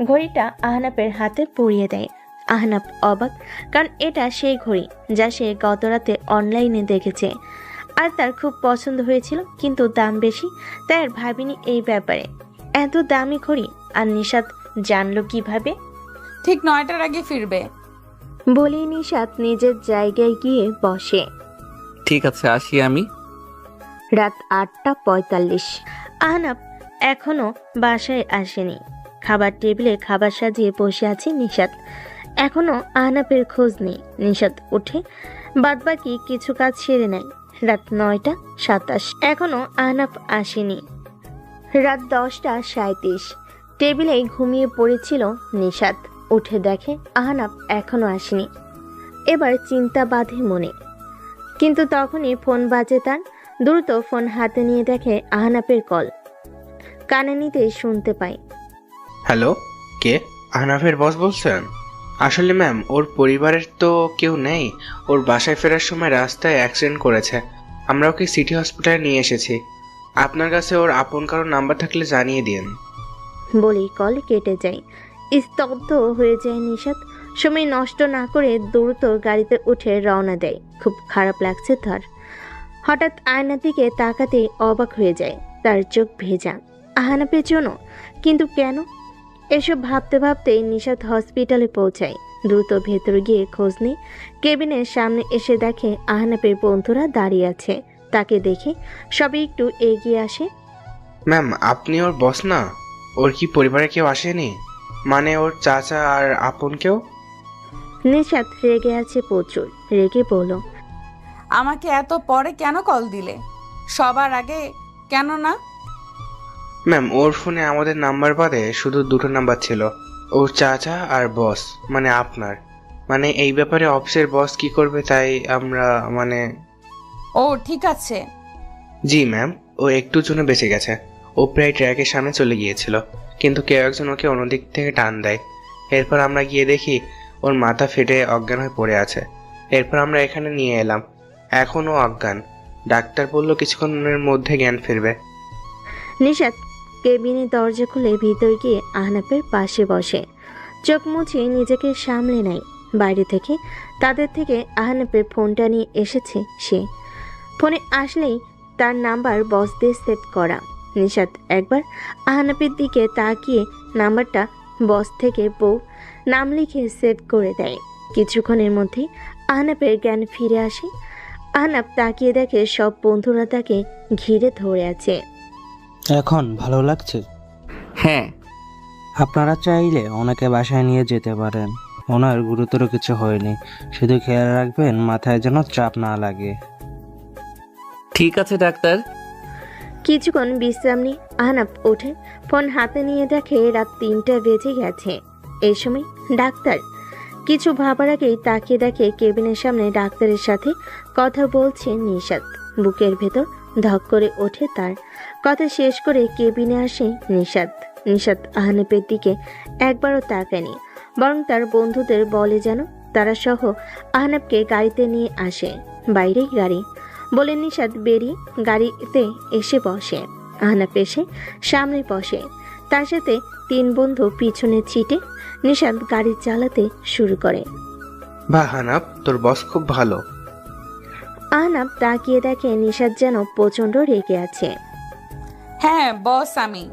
ঘড়িটা আহনাফের হাতে পরিয়ে দেয়। আহনাফ অবাক, কারণ এটা সেই ঘড়ি যা সে গতরাতে অনলাইনে দেখেছে আর তার খুব পছন্দ হয়েছিল, কিন্তু দাম বেশি, তাই আর ভাবিনি এই ব্যাপারে। এত দামি ঘড়ি আর নিশাত জানলো কিভাবে? ঠিক 9টার আগে ফিরবে বলি নিশাত নিজের জায়গায় গিয়ে বসে। ঠিক আছে, আসি আমি। রাত 8:45। আহনাফ এখনো বাসায় আসেনি। খাবার টেবিলে খাবার সাজিয়ে বসে আছে নিশাত। এখনো আহনাফের খোঁজ নেই। নিশাত উঠে বাদবাকি কিছু কাজ সেরে নেয়। রাত 9:27। এখনো আহনাফ আসেনি। রাত 10:37। টেবিলে ঘুমিয়ে পড়েছিল নিশাত। উঠে দেখে আহনাফ এখনো আসেনি। এবার চিন্তা বাঁধে মনে, কিন্তু তখনই ফোন বাজে তার। দ্রুত ফোন হাতে নিয়ে দেখে আহনাফের কল। কানে নিতেই শুনতে পায়। হ্যালো, কে? আহনাফের বস বলছেন? আসলে ম্যাম, ওর পরিবারের তো কেউ নেই। ওর বাসায় ফেরার সময় রাস্তায় অ্যাক্সিডেন্ট করেছে। আমরা ওকে সিটি হসপিটালে নিয়ে এসেছি। আপনার কাছে ওর আপন কারোর নাম্বার থাকলে জানিয়ে দিন। বলেই কল কেটে যায়। স্তব্ধ হয়ে যায় নিশাত। সময় নষ্ট না করে দ্রুত গাড়িতে উঠে রওনা দেয়। খুব খারাপ লাগছে তার। হঠাৎ আয়নার দিকে তাকাতেই অবাক হয়ে যায়। তার চোখ ভেজা। আহনাফের জন্য, কিন্তু কেন? এসব ভাবতে ভাবতেই নিশাত হসপিটালে পৌঁছায়। দ্রুত ভেতরে গিয়ে খোঁজ নেই। কেবিনের সামনে এসে দেখে আহনাফের বন্ধুরা দাঁড়িয়ে আছে। তাকে দেখে সবাই একটু এগিয়ে আসে। ম্যাম, আপনি ওর বস না? ওর কি পরিবারে কেউ আসেনি? মানে ওর চাচা আর আপন কেউ? নিশাত রেগে আছে প্রচুর। রেগে বলল, আমাকে এত পরে কেন কল দিলে? সবার আগে কেন না? ম্যাম, ওর ফোনে আমাদের নাম্বার বাদে শুধু 2টো নাম্বার ছিল। ওর চাচা আর বস, মানে আপনার। মানে এই ব্যাপারে অফিসের বস কি করবে তাই আমরা ও ঠিক আছে। জি ম্যাম, ও একটুর জন্য বেঁচে গেছে। ও প্রায় ট্র্যাকের সামনে চলে গিয়েছিল, কিন্তু কেউ একজন ওকে অন্যদিক থেকে টান দেয়। এরপর আমরা গিয়ে দেখি ওর মাথা ফেটে অজ্ঞান হয়ে পড়ে আছে। এরপর আমরা এখানে নিয়ে এলাম। এখনও অজ্ঞান। ডাক্তার বললো কিছুক্ষণের মধ্যে জ্ঞান ফিরবে। নিশাত কেবিনের দরজা খুলে ভিতর গিয়ে আহনাফের পাশে বসে। চোখ মুছে নিজেকে সামলে নেয়। বাইরে থেকে তাদের থেকে আহনাফের ফোনটা নিয়ে এসেছে সে। ফোনে আসলেই তার নাম্বার বস দিয়ে সেভ করা। নিশাত একবার আহনাফের দিকে তাকিয়ে নাম্বারটা বস থেকে বউ নাম লিখে সেভ করে দেয়। কিছুক্ষণের মধ্যেই আহনাফের জ্ঞান ফিরে আসে। আহনাফ তাকিয়ে দেখে সব বন্ধুরা তাকে ঘিরে ধরে আছে। এখন ভালো লাগছে? হ্যাঁ। আপনারা চাইলে ওনাকে বাসায় নিয়ে যেতে পারেন। ওনার গুরুতর কিছু হয়নি, শুধু খেয়াল রাখবেন মাথায় যেন চাপ না লাগে। ঠিক আছে ডাক্তার। কিছুক্ষণ বিশ্রাম নিয়ে আহনাফ ওঠে। ফোন হাতে নিয়ে দেখে রাত 3টা বেজে গেছে। এই সময় ডাক্তার। কিছু ভাবার আগেই তাকিয়ে দেখে কেবিনের সামনে ডাক্তারের সাথে কথা বলছে নিশাত। বুকের ভেতর ধক করে ওঠে তার। কথা শেষ করে কেবিনে আসে নিশাত। নিশাত আহনাফের দিকে একবারও তাকায়নি, বরং তার বন্ধুদের বলে যেন তারা সহ আহনাফকে গাড়িতে নিয়ে আসে। বাইরেই গাড়ি বলে নিশাত বেরিয়ে গাড়িতে এসে বসে। আহনাফ এসে সামনে বসে। তার সাথে 3 বন্ধু পিছনে ছিটে। নিশাত গাড়ি চালাতে শুরু করে। বাহ আহনাফ, তোর বস খুব ভালো। আহনাফ তাকিয়ে দেখে নিশাত যেন প্রচন্ড রেগে আছে। হ্যাঁ বস আমি।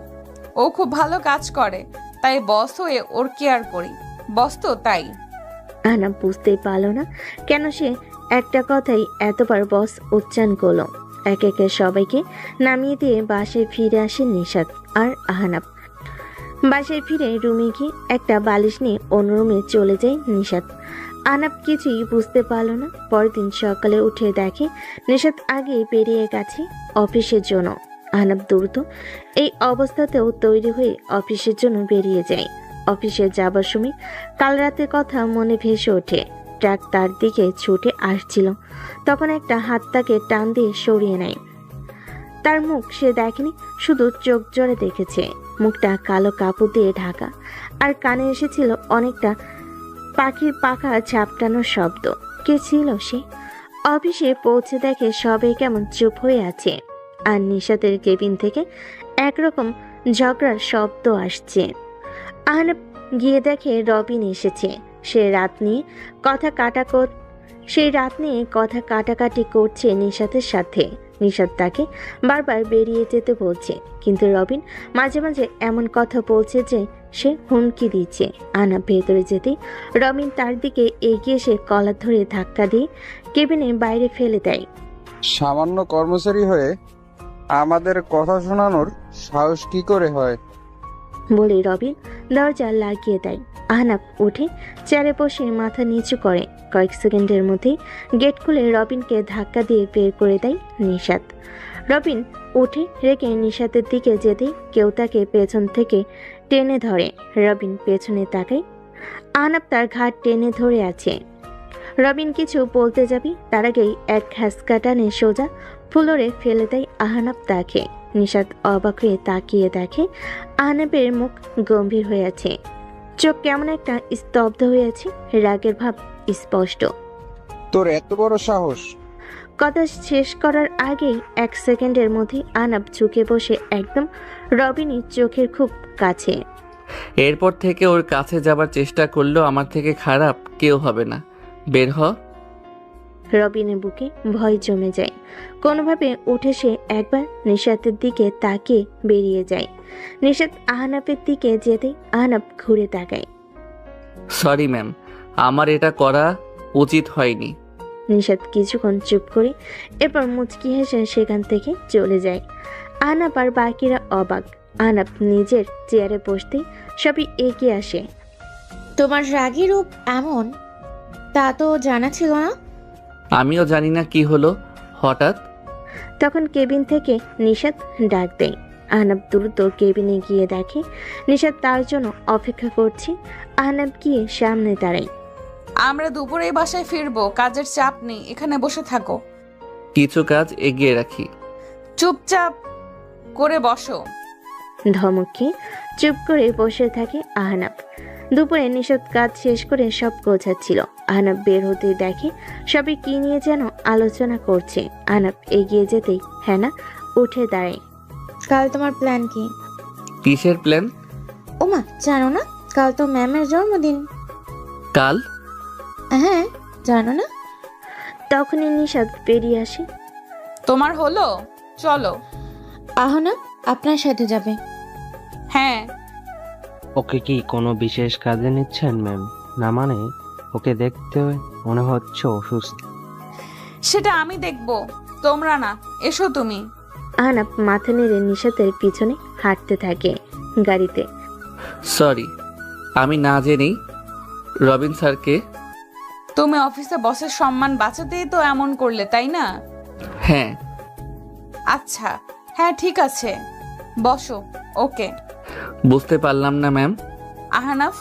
ও খুব ভালো কাজ করে, তাই বস হয়ে ওর কেয়ার করি। বস তো তাই। আহনাফ বুঝতেই পারল না কেন সে একটা কথাই এতবার বস উচ্চারণ করলো। একে একে সবাইকে নামিয়ে দিয়ে বাসায় ফিরে আসে নিশাত আর আহনাব। বাসায় ফিরে রুমে গিয়ে একটা বালিশ নিয়ে অন্য রুমে চলে যায় নিশাত। আহনাব কিছুই বুঝতে পারল না। পরের দিন সকালে উঠে দেখে নিশাত আগে বেরিয়ে গেছে অফিসের জন্য। আহনাব দ্রুত এই অবস্থাতেও তৈরি হয়ে অফিসের জন্য বেরিয়ে যায়। অফিসে যাবার সময় কাল রাতের কথা মনে ভেসে ওঠে। ট্রাক তার দিকে ছুটে আসছিল, তখন একটা হাত তাকে টান দিয়ে সরিয়ে নেয়। তার মুখ সে দেখেনি, শুধু চোখ জোরে দেখেছে। মুখটা কালো কাপড় দিয়ে ঢাকা, আর কানে এসেছিল অনেকটা পাখির পাখা ঝাপটানোর শব্দ। কে ছিল সে? অফিসে পৌঁছে দেখে সবাই কেমন চুপ হয়ে আছে, আর নিশাতের কেবিন থেকে একরকম ঝগড়ার শব্দ আসছে। আহনাব গিয়ে দেখে রবিন এসেছে। সেই রাত নিয়ে কথা কাটাকাটি করছে নিশাতের সাথে। নিশাত তাকে বারবার বেরিয়ে যেতে বলছে, কিন্তু রবিন মাঝে মাঝে এমন কথা বলছে যে সে হুমকি দিচ্ছে। আহনাব ভেতরে যেতেই রবিন তার দিকে এগিয়ে এসে কলার ধরে ধাক্কা দিয়ে কেবিনের বাইরে ফেলে দেয়। সামান্য কর্মচারী হয়ে আমাদের কথা শোনানোর সাহস কি করে হয়? বলে রবিন দরজা লাগিয়ে দেয়। আহনাব উঠে চেয়ারে বসে মাথা নিচু করে। কয়েক সেকেন্ডের মধ্যেই গেট খুলে রবিনকে ধাক্কা দিয়ে বের করে দেয় নিশাত। রবিন উঠে রেখে নিশাতের দিকে যেতেই কেউ তাকে পেছন থেকে টেনে ধরে। রবিন পেছনে তাকায়। আহনাব তার ঘাট টেনে ধরে আছে। রবিন কিছু বলতে যাবি, তার আগেই এক ঘাসকা টানে সোজা ফ্লোরে ফেলে দেয় আহনাব তাকে। নিশাত অবাক হয়ে তাকিয়ে দেখে আহনাবের মুখ গম্ভীর হয়ে আছে, চোখ কেমন একটা স্তব্ধ হয়ে আছে, রাগের ভাব স্পষ্ট। তোর এত বড় সাহস! কথা শেষ করার আগেই এক সেকেন্ডের মধ্যে আহনাব ঝুঁকে বসে একদম রবিনের চোখের খুব কাছে। এরপর থেকে ওর কাছে যাবার চেষ্টা করলেও আমার থেকে খারাপ কেউ হবে না। বের হ। রবিনের বুকে ভয় জমে যায়। কোনোভাবে উঠে সে একবার নিশাতের দিকে তাকিয়ে বেরিয়ে যায়। নিশাত আহনাবের দিকে যেতে আহনাব ঘুরে তাকায়। সরি ম্যাম, আমার এটা করা উচিত হয়নি। নিশাত কিছুক্ষণ চুপ করে এরপর মুচকি হেসে সেখান থেকে চলে যায়। আহনাব আর বাকিরা অবাক। আহনাব নিজের চেয়ারে বসতেই সবই এগিয়ে আসে। তোমার রাগী রূপ এমন, তা তো জানা ছিল না। আমিও জানি না কি হলো হঠাৎ। তখন কেবিন থেকে নিশাত ডাক দেয়। আহনাব দ্রুত কেবিনে গিয়ে দেখে নিশাত তার জন্য অপেক্ষা করছে। আহনাব গিয়ে সামনে দাঁড়ায়। আমরা দুপুরেই বাসায় ফিরবো, কাজের চাপ নেই, এখানে বসে থাকো। কিছু কাজ এগিয়ে রাখি। চুপচাপ করে বসো। ধমকে চুপ করে বসে থাকে আহনাব। দুপুরে নিশাত কাজ শেষ করে সব গোছাচ্ছিল। আহনাব বের হতে দেখে সবাই কি নিয়ে যেন আলোচনা করছে। আহনাব এগিয়ে যেতেই হ্যানা উঠে দাঁড়ায়। কাল তোমার প্ল্যান কি? কিসের প্ল্যান? ওমা, জানো না? কাল তো ম্যামের জন্মদিন। কাল? হ্যাঁ, জানো না? তখনই নিশাত বেরিয়ে আসে। তোমার হলো? চলো। আহনা আপনার সাথে যাবে। হ্যাঁ। ওকে কি কোনো বিশেষ কাজে নিচ্ছেন ম্যাম? না মানে ওকে দেখতে মনে হচ্ছে অসুস্থ। সেটা আমি দেখবো, তোমরা না। এসো তুমি। আহনাব মাথা নেড়ে নিশাতের পিছনে হাঁটতে থাকে গাড়িতে। সরি, আমি না জেনেই। রবিন স্যারকে? তুমি অফিসে বসের সম্মান বাঁচাতেই তো এমন করলে, তাই না? হ্যাঁ। আচ্ছা, হ্যাঁ ঠিক আছে, বসো। ওকে। বুঝতে পারলাম না ম্যাম। আহনাফ।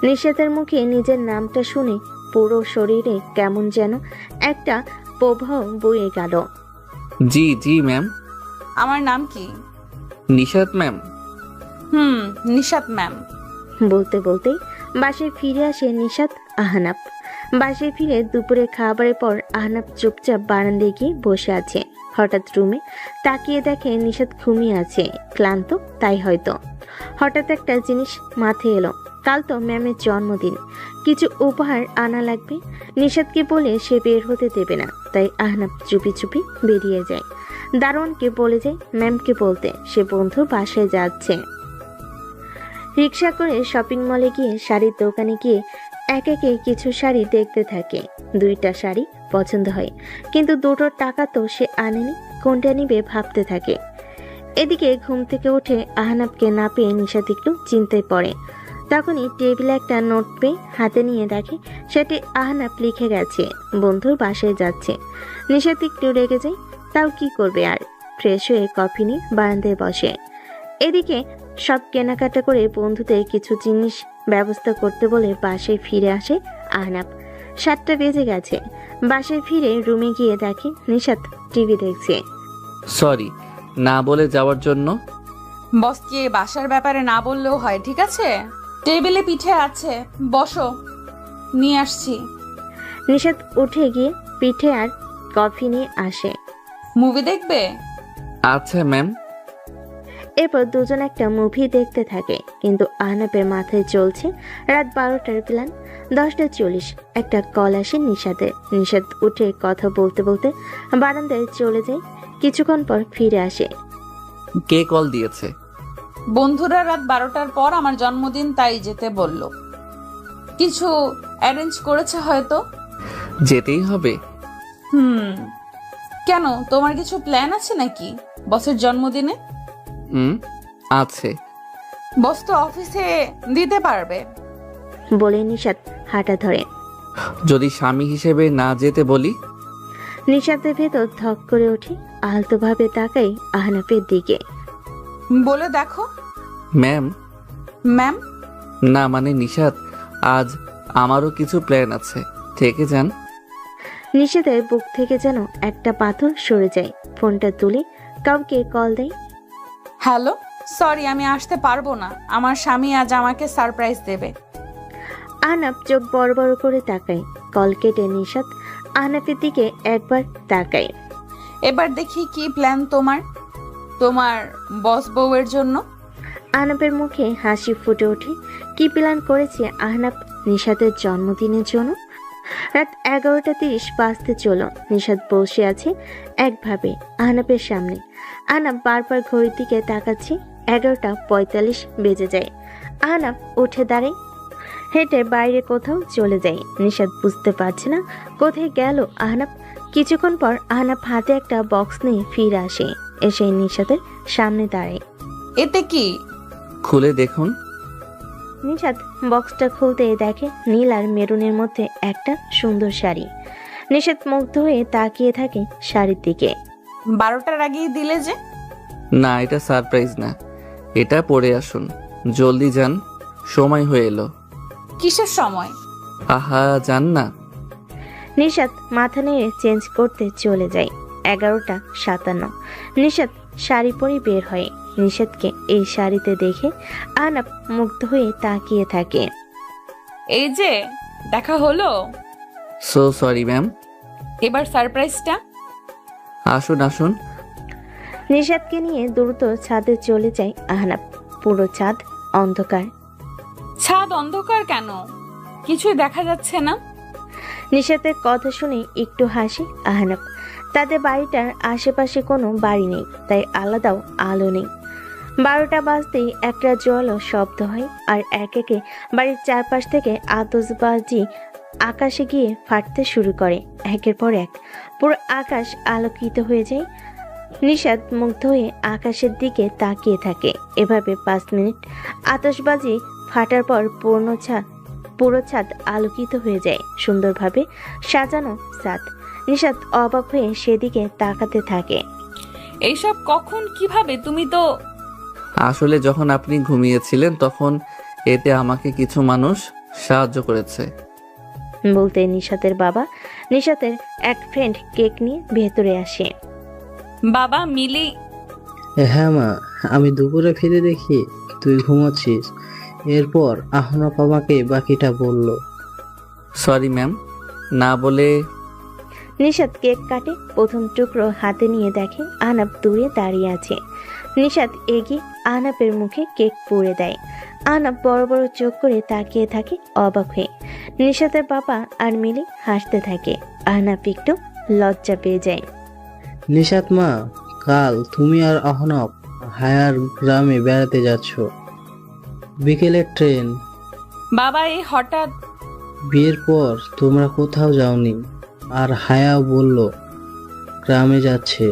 নিশাতের মুখে নিজের নামটা শুনে পুরো শরীরে কেমন যেন একটা প্রবাহ বয়ে গেল। জি জি ম্যাম। আমার নাম কি? নিশাত ম্যাম। নিশাত ম্যাম। বলতে বলতেই বাসায় ফিরে আসে নিশাত আহনাব। বাসায় ফিরে দুপুরে খাবারের পর আহনাব চুপচাপ বারান্দায় গিয়ে বসে আছে। হঠাৎ রুমে তাকিয়ে দেখে নিশাত ঘুমিয়ে আছে, ক্লান্ত তাই হয়তো। হঠাৎ একটা জিনিস মাথায় এলো, কাল তো ম্যামের জন্মদিন, কিছু উপহার আনা লাগবে। নিশাতকে বলে সে বের হতে দেবে না, তাই আহনাব চুপি চুপি বেরিয়ে যায়। দারোয়ানকে বলে যায় ম্যামকে বলতে সে বন্ধুর বাসায় যাচ্ছে। রিক্সা করে শপিং মলে গিয়ে শাড়ির দোকানে গিয়ে এক একে কিছু শাড়ি দেখতে থাকে। 2টা শাড়ি পছন্দ হয়, কিন্তু দুটোর টাকা তো সে আনেনি। কোনটা নিবে ভাবতে থাকে। এদিকে ঘুম থেকে উঠে আহনাবকে না পেয়ে নিশাত একটু চিন্তায় পড়ে। তখনই টেবিলে একটা নোট পেয়ে হাতে নিয়ে দেখে সেটি আহনাব লিখে গেছে বন্ধুর বাসায় যাচ্ছে। নিশাত একটু রেগে যায়, তাও কি করবে আর। ফ্রেশ হয়ে কফি নিয়ে বারান্দায় বসে। এদিকে সব কেনাকাটা করে বন্ধুদের কিছু জিনিস ব্যবস্থা করতে বলে বাসায় ফিরে আসে আহনাব। 7টা বেজে গেছে। বাসায় ফিরে রুমে গিয়ে দেখে নিশাত টিভি দেখছে। সরি না বলে যাওয়ার জন্য। বসকে বাসার ব্যাপারে না বললেও হয়, ঠিক আছে? টেবিলে পিঠে আছে, বসো, নিয়ে আসছি। নিশাত উঠে গিয়ে পিঠে আর কফি নিয়ে আসে। মুভি দেখবে? আচ্ছা ম্যাম। এরপর দুজন একটা মুভি দেখতে থাকে, কিন্তু আহনাবের মাথায় চলছে রাত 12টার প্ল্যান। 10টা 40 একটা কল আসে নিশাতের। নিশাত উঠে কথা বলতে বলতে বারান্দায় চলে যায়। কিছুক্ষণ পর ফিরে আসে। কে কল দিয়েছে? বন্ধুরা রাত 12টার পর আমার জন্মদিন, তাই যেতে বলল। কিছু অ্যারেঞ্জ করেছে হয়তো। যেতেই হবে। কেন, তোমার কিছু প্ল্যান আছে নাকি বসের জন্মদিনে? আছে। বস তো অফিসে দিতে পারবে বলে নিশাত হাঁটা ধরে। যদি স্বামী হিসেবে না যেতে বলি? নিশাতের ভেতর ধক করে ওঠে। আলতোভাবে তাকাই আহনাফের দিকে। বলে দেখো। ম্যাম? ম্যাম না মানে নিশাত, আজ আমারও কিছু প্ল্যান আছে, থেকে যান। নিশাতের বুক থেকে যেন একটা পাথর সরে যায়। ফোনটা তুলে কাউকে কল দেয়। হ্যালো, সরি আমি আসতে পারবো না, আমার স্বামী আজ আমাকে সারপ্রাইজ দেবে। আহনাফ চোখ বড় বড় করে তাকায়। কল কেটে নিশাত আহনাফের দিকে একবার তাকায়। এবার দেখি কি প্ল্যান তোমার তোমার বস বউয়ের জন্য। আহনাফের মুখে হাসি ফুটে ওঠে। কি প্ল্যান করেছে আহনাফ নিশাতের জন্মদিনের জন্য? রাত 11টা 30 বাজতে চলো। নিশাত বসে আছে একভাবে আহনাফের সামনে। আহনাফ বারবার ঘড়ির দিকে তাকাচ্ছে। 11টা 45 বেজে যায়। আহনাফ উঠে দাঁড়ায়, হেঁটে বাইরে কোথাও চলে যায়। নিশাত বুঝতে পারছে না কোথায় গেল আহনাফ। কিছুক্ষণ পর আহনাফ হাতে একটা বক্স নিয়ে ফিরে আসে। এসে নিশাতের সামনে দাঁড়ায়। এতে কি? খুলে দেখুন। নিশাত বক্সটা খুলতে দেখে নীল আর মেরুনের মধ্যে একটা সুন্দর শাড়ি। নিশাত মুগ্ধ হয়ে তাকিয়ে থাকে শাড়ির দিকে। 12টার আগেই দিলে যে? না, এটা সারপ্রাইজ না, এটা পরে আসুন, জলদি যান, সময় হয়ে এলো। কিসের সময়? আহা যান না। নিশাত মাথা নেড়ে চেঞ্জ করতে চলে যায়। 11টা 57। নিশাত শাড়ি পরে বের হয়। নিশাতকে এই শাড়িতে দেখে আহনাফ মুগ্ধ হয়ে তাকিয়ে থাকে। এই যে দেখা হলো। So sorry ma'am. এবার সারপ্রাইজটা। আসুন আসুন। নিশাতকে নিয়ে দ্রুত ছাদে চলে যায় আহনাফ। পুরো ছাদ অন্ধকার। ছাদ অন্ধকার কেন? কিছুই দেখা যাচ্ছে না। নিশাতের কথা শুনে একটু হাসি আহনাফ। তাদের বাড়িটার আশেপাশে কোনো বাড়ি নেই, তাই আলাদাও আলো নেই। 12টা বাজতেই একটা জোয়ালো শব্দ হয়, আর এক একে বাড়ির চারপাশ থেকে আতশবাজি আকাশে গিয়ে ফাটতে শুরু করে। একের পর এক পুরো আকাশ আলোকিত হয়ে যায়। নিশাত মুগ্ধ হয়ে আকাশের দিকে তাকিয়ে থাকে। এভাবে 5 মিনিট আতশবাজি ফাটার পর পুরো ছাদ আলোকিত হয়ে যায়। সুন্দরভাবে সাজানো ছাদ। নিশাত অবাক হয়ে সেদিকে তাকাতে থাকে। এইসব কখন, কিভাবে? তুমি তো আসলে যখন আপনি ঘুমিয়েছিলেন তখন এতে আমাকে কিছু মানুষ সাহায্য করেছে। বলতে নিশাতের বাবা নিশাতের এক ফ্রেন্ড কেক নিয়ে ভেতরে আসে। বাবা মিলি। হ্যাঁ মা, আমি দুপুরে ফিরে দেখি তুই ঘুমাচ্ছিস। এরপর আহনাফ আমাকে বাকিটা বলল। সরি ম্যাম, না বলে। নিশাত কেক কাটে। প্রথম টুকরো হাতে নিয়ে দেখে আহনাফ দূরে দাঁড়িয়ে আছে। নিশাত এগিয়ে আহনাফের মুখে কেক পুড়ে দেয়। আহনাফ বড় বড় চোখ করে তাকিয়ে থাকে অবাক হয়ে। নিশাতের বাবা আর মিলি হাসতে থাকে। আহনাফ একটু লজ্জা পেয়ে যায়। নিশাত মা, কাল তুমি আর আহনাফ হায়ার গ্রামে বেড়াতে যাচ্ছ। বিকেলের ট্রেন। বাবা এই হঠাৎ? বিয়ের পর তোমরা কোথাও যাওনি, আর হায়াও বলল গ্রামে যাচ্ছে।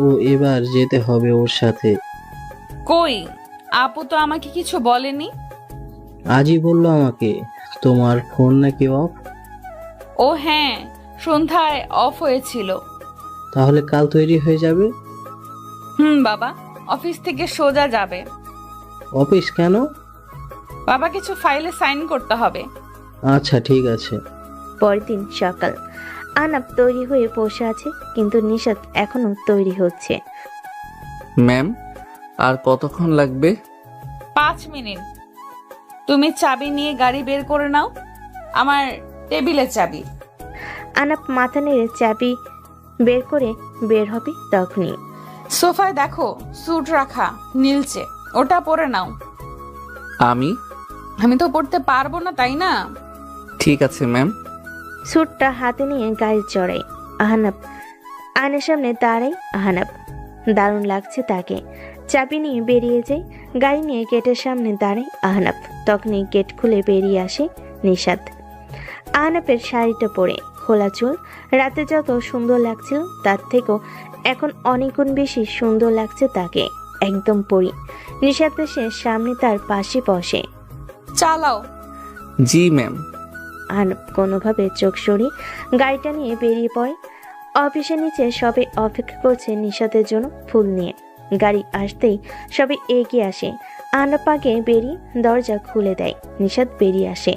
ও এবার যেতে হবে ওর সাথে। কই, আপু তো আমাকে কিছু বলেনি। আজই বললো আমাকে। তোমার ফোন নাকি অফ? ও হ্যাঁ, সন্ধ্যায় অফ হয়েছিল। তাহলে কাল তৈরি হয়ে যাবে। বাবা অফিস থেকে সোজা যাবে। অফিস কেন? বাবা কিছু ফাইলে সাইন করতে হবে। আচ্ছা ঠিক আছে। পরের দিন সকাল। আহনাব তৈরি হয়ে বসে আছে, কিন্তু নিশাত এখনো তৈরি হচ্ছে। ম্যাম, আর কতক্ষণ লাগবে? 5 মিনিট। তুমি চাবি নিয়ে গাড়ি বের করে নাও, আমার টেবিলের চাবি। আহনাব মাথা নেড়ে চাবি বের করে বের হবে তখনই। সোফায় দেখো স্যুট রাখা নীলচে, ওটা পরে নাও। আমি তো পড়তে পারবো না, তাই না? ঠিক আছে ম্যাম। স্যুটটা হাতে নিয়ে গাড়ি চড়াই আহনাব। আয়নার সামনে দাঁড়াই আহনাব। দারুণ লাগছে তাকে। চাবি নিয়ে বেরিয়ে যায়। গাড়ি নিয়ে গেটের সামনে দাঁড়ায় আহনাব। তখনই গেট খুলে বেরিয়ে আসে নিশাত। আহনাবের শাড়িটা পরে, খোলা চুল। রাতে যত সুন্দর লাগছিল তার থেকেও এখন অনেক গুণ বেশি সুন্দর লাগছে তাকে, একদম পরি। নিশাত এসে সামনে তার পাশে বসে। চালাও। জি ম্যাম। আহনাব কোনোভাবে চোখ সরিয়ে গাড়িটা নিয়ে বেরিয়ে পড়ে। অফিসের নিচে সবে অপেক্ষা করছে নিশাতের জন্য ফুল নিয়ে। গাড়ি আসতেই সবে এগিয়ে আসে। আহনাব আগে বেরিয়ে দরজা খুলে দেয়। নিশাত বেরিয়ে আসে।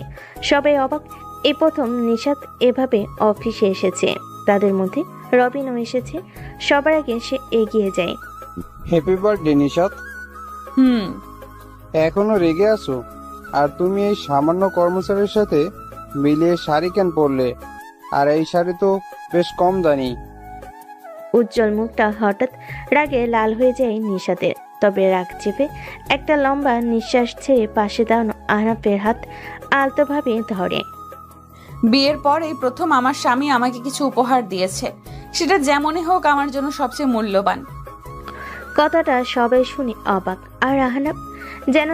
সবাই অবাক, এই প্রথম নিশাত এভাবে অফিসে এসেছে। তাদের মধ্যে রবিনও এসেছে। সবার আগে সে এগিয়ে যায়। Happy birthday Nishat. এখনো রেগে আছো? আর তুমি এই সামান্য কর্মচারীর সাথে মিলিয়ে শাড়ি কেন পরলে? আর এই শাড়ি তো বেশ কম দামি। উজ্জ্বল মুখটা হঠাৎ রাগে লাল হয়ে যায় নিশাতের। তবে রাগ চেপে একটা লম্বা নিঃশ্বাস ছেড়ে পাশে দাঁড়ানো আহনাবের হাত আলতোভাবে ধরে। বিয়ের পর এই প্রথম আমার স্বামী আমাকে কিছু উপহার দিয়েছে, সেটা যেমনই হোক আমার জন্য সবচেয়ে মূল্যবান। কথাটা সবাই শুনে অবাক। আর আহনাব যেন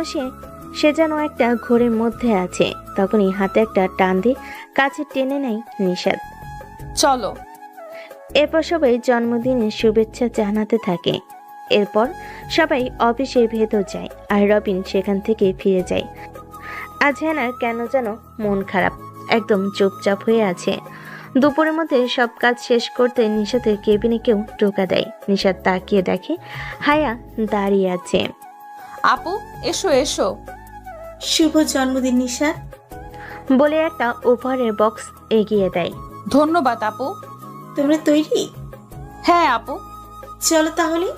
সে যেন একটা ঘোরের মধ্যে আছে। তখনই হাতে একটা টান দিয়ে কাছে টেনে নেয় নিশাত। চলো। এরপর সবাই জন্মদিনের শুভেচ্ছা জানাতে থাকে। এরপর সবাই অফিসের ভেতর যায় আর রবিন সেখান থেকে ফিরে যায়। আজ হেনার কেন যেন মন খারাপ, একদম চুপচাপ হয়ে আছে। দুপুরের মধ্যে সব কাজ শেষ করতে নিশাতের কেবিনে কেউ টোকা দেয়। নিশাত তাকিয়ে দেখে হায়া দাঁড়িয়ে আছে। আপু এসো এসো। শুভ জন্মদিন নিশাত বলে একটা উপহারের বক্স এগিয়ে দেয়। ধন্যবাদ আপু। তোমরা তৈরি? হ্যাঁ আপু। চলো তাহলে।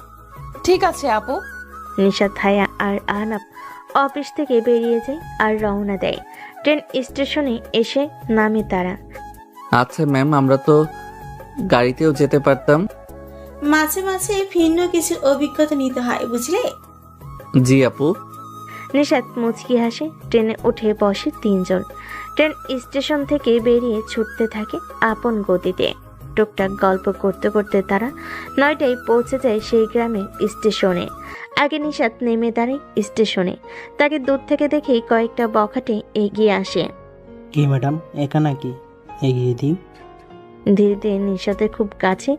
ঠিক আছে আপু। নিশাত, হায়া আর আহনাব অফিস থেকে বেরিয়ে যায় আর রওনা দেয়। ট্রেন স্টেশনে এসে নামে তারা। আচ্ছা ম্যাম, আমরা তো গাড়িতেও যেতে পারতাম। মাঝে মাঝে ভিন্ন কিছুর অভিজ্ঞতা নিতে হয়, বুঝলে? জি আপু। নিশাত মুচকি হাসে। ট্রেনে উঠে বসে তিনজন। ট্রেন স্টেশন থেকে বেরিয়ে ছুটতে থাকে আপন গতিতে। টুকটাক গল্প করতে করতে তারা 9টায় পৌঁছে যায় সেই গ্রামের স্টেশনে। আগে নিশাত নেমে দাঁড়ায় স্টেশনে। তাকে দূর থেকে দেখেই কয়েকটা বখাটে এগিয়ে আসে। কি ম্যাডাম, এখানে কি? এগিয়ে দিই। ধীরে ধীরে নিশাতের খুব কাছে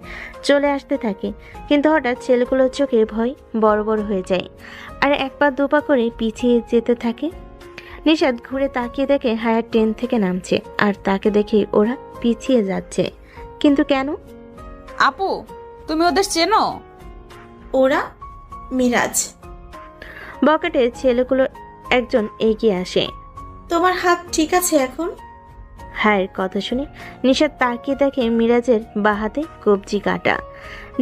চলে আসতে থাকে, কিন্তু হঠাৎ ছেলেগুলোর চোখে ভয় বড় বড় হয়ে যায় আর এক পা দুপা করে পিছিয়ে যেতে থাকে। নিশাত ঘুরে তাকিয়ে দেখে হায়ার ট্রেন থেকে নামছে আর তাকে দেখে ওরা পিছিয়ে যাচ্ছে। কিন্তু কেন? আপু তুমি ওদের চেনো? ওরা মিরাজ। বকেটে ছেলেগুলোর একজন এগিয়ে আসে। তোমার হাত ঠিক আছে এখন? হায়ের কথা শুনে নিশাত তাকিয়ে দেখে মিরাজের বাঁ হাতে কবজি কাটা,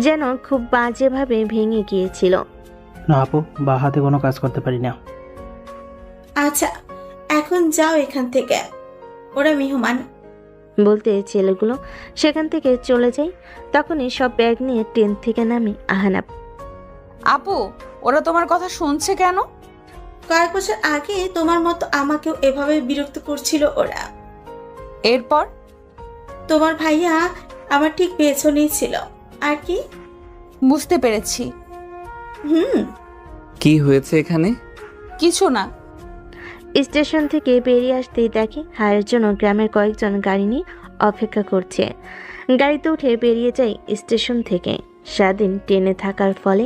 যেন খুব বাজেভাবে ভেঙে গিয়েছিল। না আপু, বা হাতে কোনো কাজ করতে পারি না। আচ্ছা এখন যাও এখান থেকে, ওরা মেহমান। বলতে ছেলেগুলো সেখান থেকে চলে যায়। তখনই সব ব্যাগ নিয়ে ট্রেন থেকে নামে আহনাব। আপু ওরা তোমার কথা শুনছে কেন? কয়েক বছর আগে তোমার মতো আমাকেও এভাবে বিরক্ত করছিল ওরা। এরপর? তোমার ভাইয়া আমার ঠিক পেছনেই ছিল। আর কি? বুঝতে পেরেছি। কি হয়েছে এখানে? কিছু না। স্টেশন থেকে বেরিয়ে আসতেই দেখে হায়ের জন্য গ্রামের কয়েকজন গাড়ি নিয়ে অপেক্ষা করছে। গাড়িতে উঠে বেরিয়ে যায় স্টেশন থেকে। সারাদিন ট্রেনে থাকার ফলে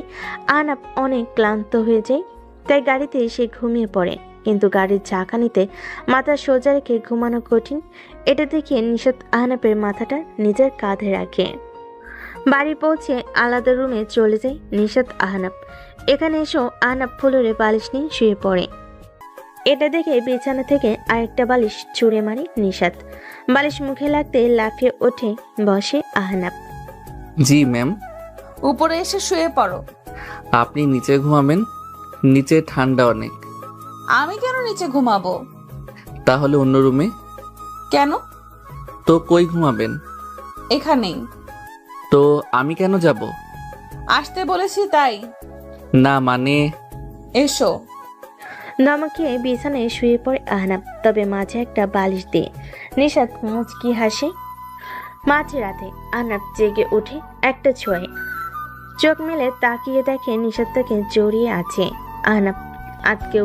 আহনাব অনেক ক্লান্ত হয়ে যায়, তাই গাড়িতে সে ঘুমিয়ে পড়ে। কিন্তু গাড়ির ঝাঁকানিতে মাথা সোজা রেখে ঘুমানো কঠিন, এটা দেখে নিশাত আহনাবের মাথাটা নিজের কাঁধে রাখে। বাড়ি পৌঁছে আলাদা রুমে চলে যায় নিশাত আহনাব। এখানে এসেও আহনাব ফ্লোরে বালিশ নিয়ে শুয়ে পড়ে। এটা দেখে বিছানা থেকে আরেকটা বালিশ ছুঁড়ে মারে নিশাত। বালিশ মুখে লাগতে লাফিয়ে ওঠে বসে আহনাব। জি ম্যাম। উপরে এসে শুয়ে পড়ো। আপনি নিচে ঘুমাবেন? নিচে ঠান্ডা অনেক। আমি কেন নিচে ঘুমাবো? তাহলে অন্য রুমে। কেন? তো কই ঘুমাবেন? এখানেই। তো আমি কেন যাব? আসতে বলেছি তাই। না মানে। এসো। নামাকে বিছানায় শুয়ে পড়ে আহনাব, তবে মাঝে একটা বালিশ দিয়ে। নিশাত মুচকি হাসে। মাঝে রাতে আহনাব জেগে উঠে একটা ছোঁয়ে। চোখ মেলে তাকিয়ে দেখে নিশাত তাকে জড়িয়ে আছে। আহনাব আটকে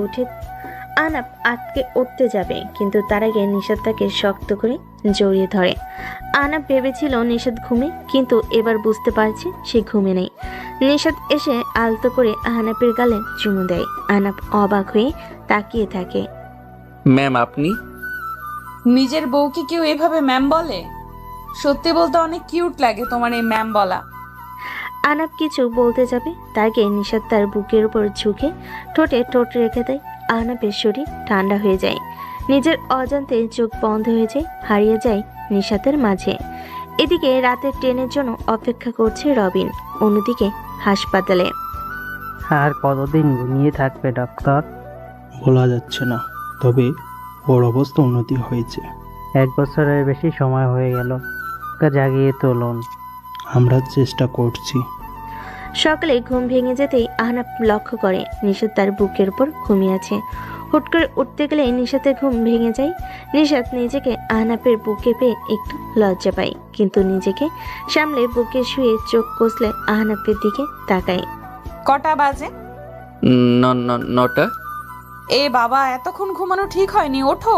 উঠতে যাবে, কিন্তু তার আগে নিশাত তাকে শক্ত করে জড়িয়ে ধরে। আহনাব ভেবেছিল নিশাত ঘুমে, কিন্তু এবার বুঝতে পারছে সে ঘুমে নেই। নিশাত এসে আলতো করে আহনাবের গালে চুমু দেয়। আহনাব অবাক হয়ে তাকিয়ে থাকে। ম্যাম আপনি? নিজের বউকে কেউ এভাবে ম্যাম বলে? সত্যি বলতে অনেক কিউট লাগে তোমার এই ম্যাম বলা। আহনাব কিছু বলতে যাবে, তার আগে নিশাত তার বুকের উপর ঝুঁকে ঠোঁটে ঠোঁট রেখে দেয়। আহনাবের শরীর ঠান্ডা হয়ে যায়, নিজের অজান্তে চোখ বন্ধ হয়ে যায়, হারিয়ে যায় নিশাতের মাঝে। এদিকে রাতের ট্রেনের জন্য অপেক্ষা করছে রবিন, অন্যদিকে হাসপাতালে। আর কতদিন ঘুমিয়ে থাকবে ডাক্তার? বলা যাচ্ছে না, তবে ওর অবস্থা উন্নতি হয়েছে। 1 বছরের বেশি সময় হয়ে গেল, ওকে জাগিয়ে তুলুন। আমরা চেষ্টা করছি। সকালে ঘুম ভেঙে যেতেই আহনাব লক্ষ্য করে নিশাত তার বুকের উপর ঘুমিয়ে আছে। হুট করে উঠতে গেলে নিশাতের ঘুম ভেঙে যায়। নিশাত নিজেকে আহনাবের বুকে পেয়ে একটু লজ্জা পায়, কিন্তু নিজেকে সামলে বুকে শুয়ে চোখ কষলে আহনাবের দিকে তাকায়। কটা বাজে? 9টা। এ বাবা, এতক্ষণ ঘুমানো ঠিক হয়নি, ওঠো।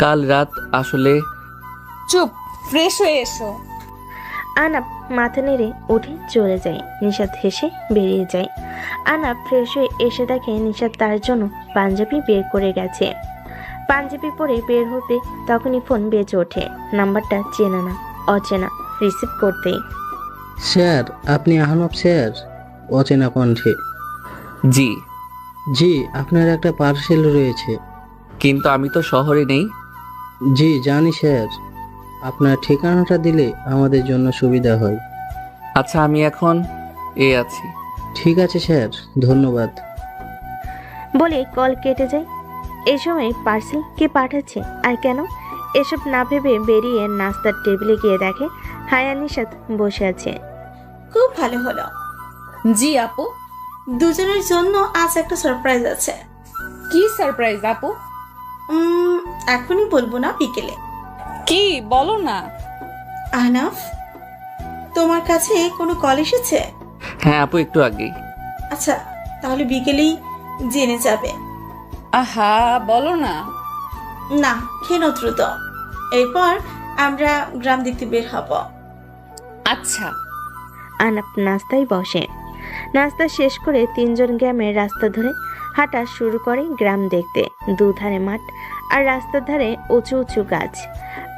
কাল রাত আসলে। চুপ, ফ্রেশ হয়ে এসো। আহনাব মাথা নেড়ে উঠে চলে যায়। নিশাত হেসে বেরিয়ে যায়। আহনাব ফ্রেশ হয়ে এসে দেখে নিশাত তার জন্য পাঞ্জাবি বের করে গেছে। পাঞ্জাবি পরে বের হতে তখনই ফোন বেজে ওঠে। নাম্বারটা চেনা না, অচেনা। রিসিভ করতেই। স্যার, আপনি আহনাব স্যার? অচেনা কণ্ঠে। জি। জি, আপনার একটা পার্সেল রয়েছে। কিন্তু আমি তো শহরে নেই। জি জানি স্যার, আপনার ঠিকানাটা দিলে আমাদের জন্য সুবিধা হয়। আচ্ছা, আমি এখন আছি। ঠিক আছে স্যার, ধন্যবাদ। বলে কল কেটে যায়। এই সময় পার্সেল কে পাঠাচ্ছে আর কেন, এসব না ভেবে বেরিয়ে নাস্তার টেবিলে গিয়ে দেখে হায়া নিশাত বসে আছে। খুব ভালো হলো। জি আপু। দুজনের জন্য আজ একটা সারপ্রাইজ আছে। কি সারপ্রাইজ আপু? এখনই বলবো না, বিকেলে। কি বলো না। আহনাফ, তোমার কাছে কোনো কল এসেছে? হ্যাঁ আপু, একটু আগেই। আচ্ছা, তাহলে বিকেলেই জেনে যাবে। আহা, বলো না। না, খেয়ে দ্রুত। এরপর আমরা গ্রাম দেখতে বের হব। আচ্ছা। আহনাব নাস্তায় বসে। নাস্তা শেষ করে তিনজন গ্রামের রাস্তা ধরে হাঁটা শুরু করে গ্রাম দেখতে। দুধারে মাঠ আর রাস্তার ধারে উঁচু উঁচু গাছ,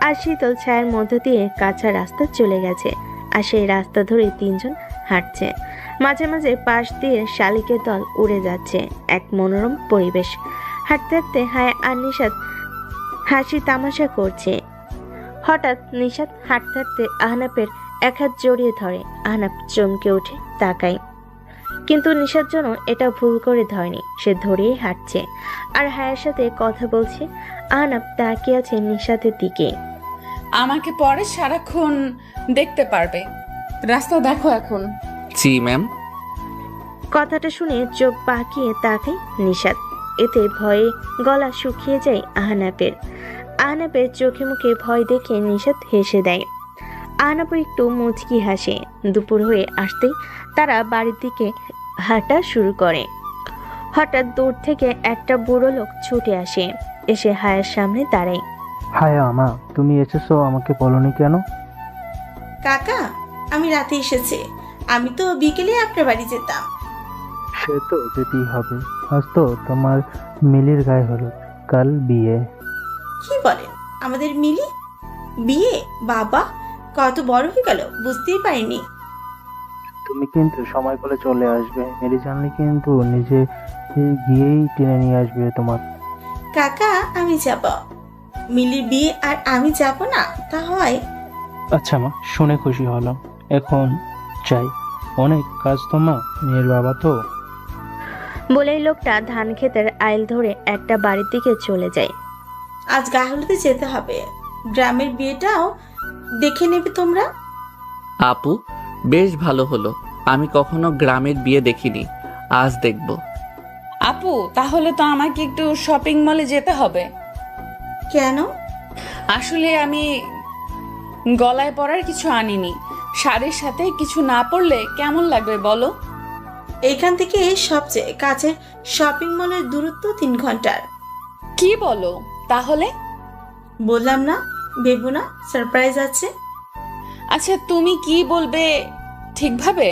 আর শীতল ছায়ার মধ্য দিয়ে কাঁচা রাস্তা চলে গেছে। আর সেই রাস্তা ধরে তিনজন হাঁটছে। মাঝে মাঝে পাশ দিয়ে শালিকের দল উড়ে যাচ্ছে। এক মনোরম পরিবেশ। হাঁটতে হাঁটতে হায়া আর নিশাত হাসি তামাশা করছে। হঠাৎ নিশাত হাঁটতে হাঁটতে আহনাবের এক হাত জড়িয়ে ধরে। আহনাব চমকে উঠে তাকায়, কিন্তু নিশার জন্য এটা ভুল করে ধরেনি। সে ধরেই হাঁটছে আর হায়ার সাথে কথা বলছে। আহনাব তাকিয়ে আছে নিশাতের দিকে। আমাকে পরে সারাক্ষণ দেখতে পারবে, রাস্তা দেখো এখন। জি ম্যাম। কথাটা শুনে চোখ পাকিয়ে তাকায় নিশাত। এতে ভয়ে গলা শুকিয়ে যায় আহনাবের। আহনাবের চোখে মুখে ভয় দেখে নিশাত হেসে দেয়। আহনাব একটু মুচকি হাসে। দুপুর হয়ে আসতেই তারা বাড়ির দিকে হাঁটা শুরু করে। হঠাৎ দূর থেকে একটা বুড়ো লোক ছুটে আসে, এসে হায়ার সামনে দাঁড়ায়। হায়া মা, তুমি এসেছো, আমাকে বলনি কেন? কাকা, আমি রাতে এসেছি। আমি তো বিকেলে আপনার বাড়ি যেতাম। সে তো যেতেই হবে, আজ তো তোমার মিলির গায়ে হলুদ, কাল বিয়ে। কি বলেন? আমাদের মিলি বিয়ে? বাবা, কত বড় হয়ে গেল, বুঝতেই পারিনি। তুমি কিন্তু সময় করে চলে আসবে, মিলি জানলে কিন্তু নিজে গিয়েই টেনে নিয়ে আসবে তোমার। কাকা, আমি যাব। মিলির বিয়ে আর আমি যাব না, তা হয়? আচ্ছা মা, শুনে খুশি হলাম। এখন চাই, অনেক কাজ তো মা, মেয়ের বাবা তো। বলেই লোকটা ধান ক্ষেতের আইল ধরে একটা বাড়ির দিকে চলে যায়। আজ গায়ে হলুদে যেতে হবে, গ্রামের বিয়েটাও দেখে নেবে তোমরা। আপু, বেশ ভালো হলো। আমি কখনো গ্রামের বিয়ে দেখিনি, আজ দেখব। আপু, তাহলে তো আমাকে একটু শপিং মলে যেতে হবে। কেন? আসলে আমি গলায় পরার কিছু আনিনি, শাড়ির সাথে কিছু না পরলে কেমন লাগবে বলো? এইখান থেকে সবচেয়ে কাছের শপিং মলের দূরত্ব 3 ঘন্টার। কি বলো? তাহলে বললাম না, ভেবো না, সারপ্রাইজ আছে। আচ্ছা, তুমি কি বলবে ঠিকভাবে?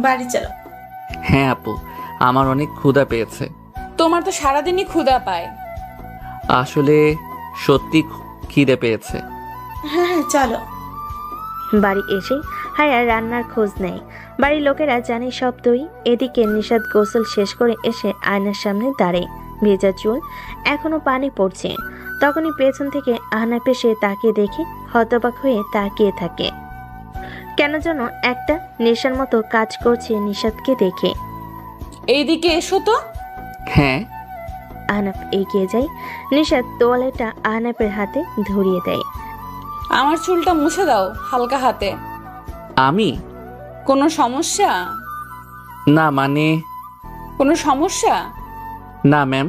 বাড়ি চলো। হ্যাঁ আপু, আমার অনেক ক্ষুধা পেয়েছে। তোমার তো সারাদিনই ক্ষুধা পায়। আসলে সত্যি খিদে পেয়েছে। হ্যাঁ হ্যাঁ, চলো। বাড়ি এসে হায়া রান্নার খোঁজ নেয়। বাড়ির লোকেরা জানে সব দই। এদিকে নিশাদ গোসল শেষ করে এসে আয়নার সামনে দাঁড়ায়। ভেজা চুল, এখনো পানি পড়ছে। তখনই পেছন থেকে আহনাফ এসে তাকে দেখে হতবাক হয়ে তাকিয়ে থাকে। কেন যেন একটা নেশার মতো কাজ করছে নিশাদকে দেখে। এইদিকে এসো তো। হ্যাঁ। আহনাফ এগিয়ে যায়। নিশাদ তোয়ালেটা আহনাফের হাতে ধরিয়ে দেয়। আমার চুলটা মুছে দাও হালকা হাতে। আমি? কোনো সমস্যা? না মানে। কোনো সমস্যা? না ম্যাম।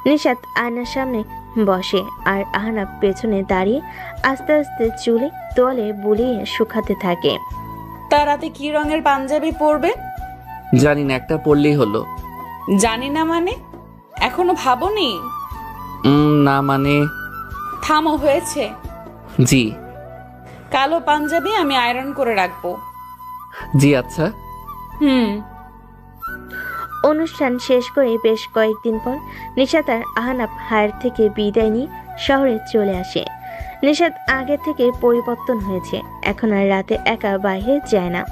নিশাদ আয়নার সামনে বসে আর আহনাফ পেছনে দাঁড়িয়ে আস্তে আস্তে চুলে তোয়ালে বুলিয়ে শুকাতে থাকে। তা রাতে কি রঙের পাঞ্জাবি পরবে? জানি না, একটা পরলেই হলো। জানি না মানে? এখনো ভাবোনি? না মানে। থামো, হয়েছে। জি। কালো পাঞ্জাবি আমি আয়রন করে রাখবো। জি আচ্ছা। অনুষ্ঠান শেষ করে বেশ কয়েকদিন পর নিশাত আর আহনাফ হায়ার থেকে বিদায় নিয়ে শহরে চলে আসে। নিশাত আগে থেকে পরিবর্তন হয়েছে, এখন আর রাতে একা বাইরে যায় না।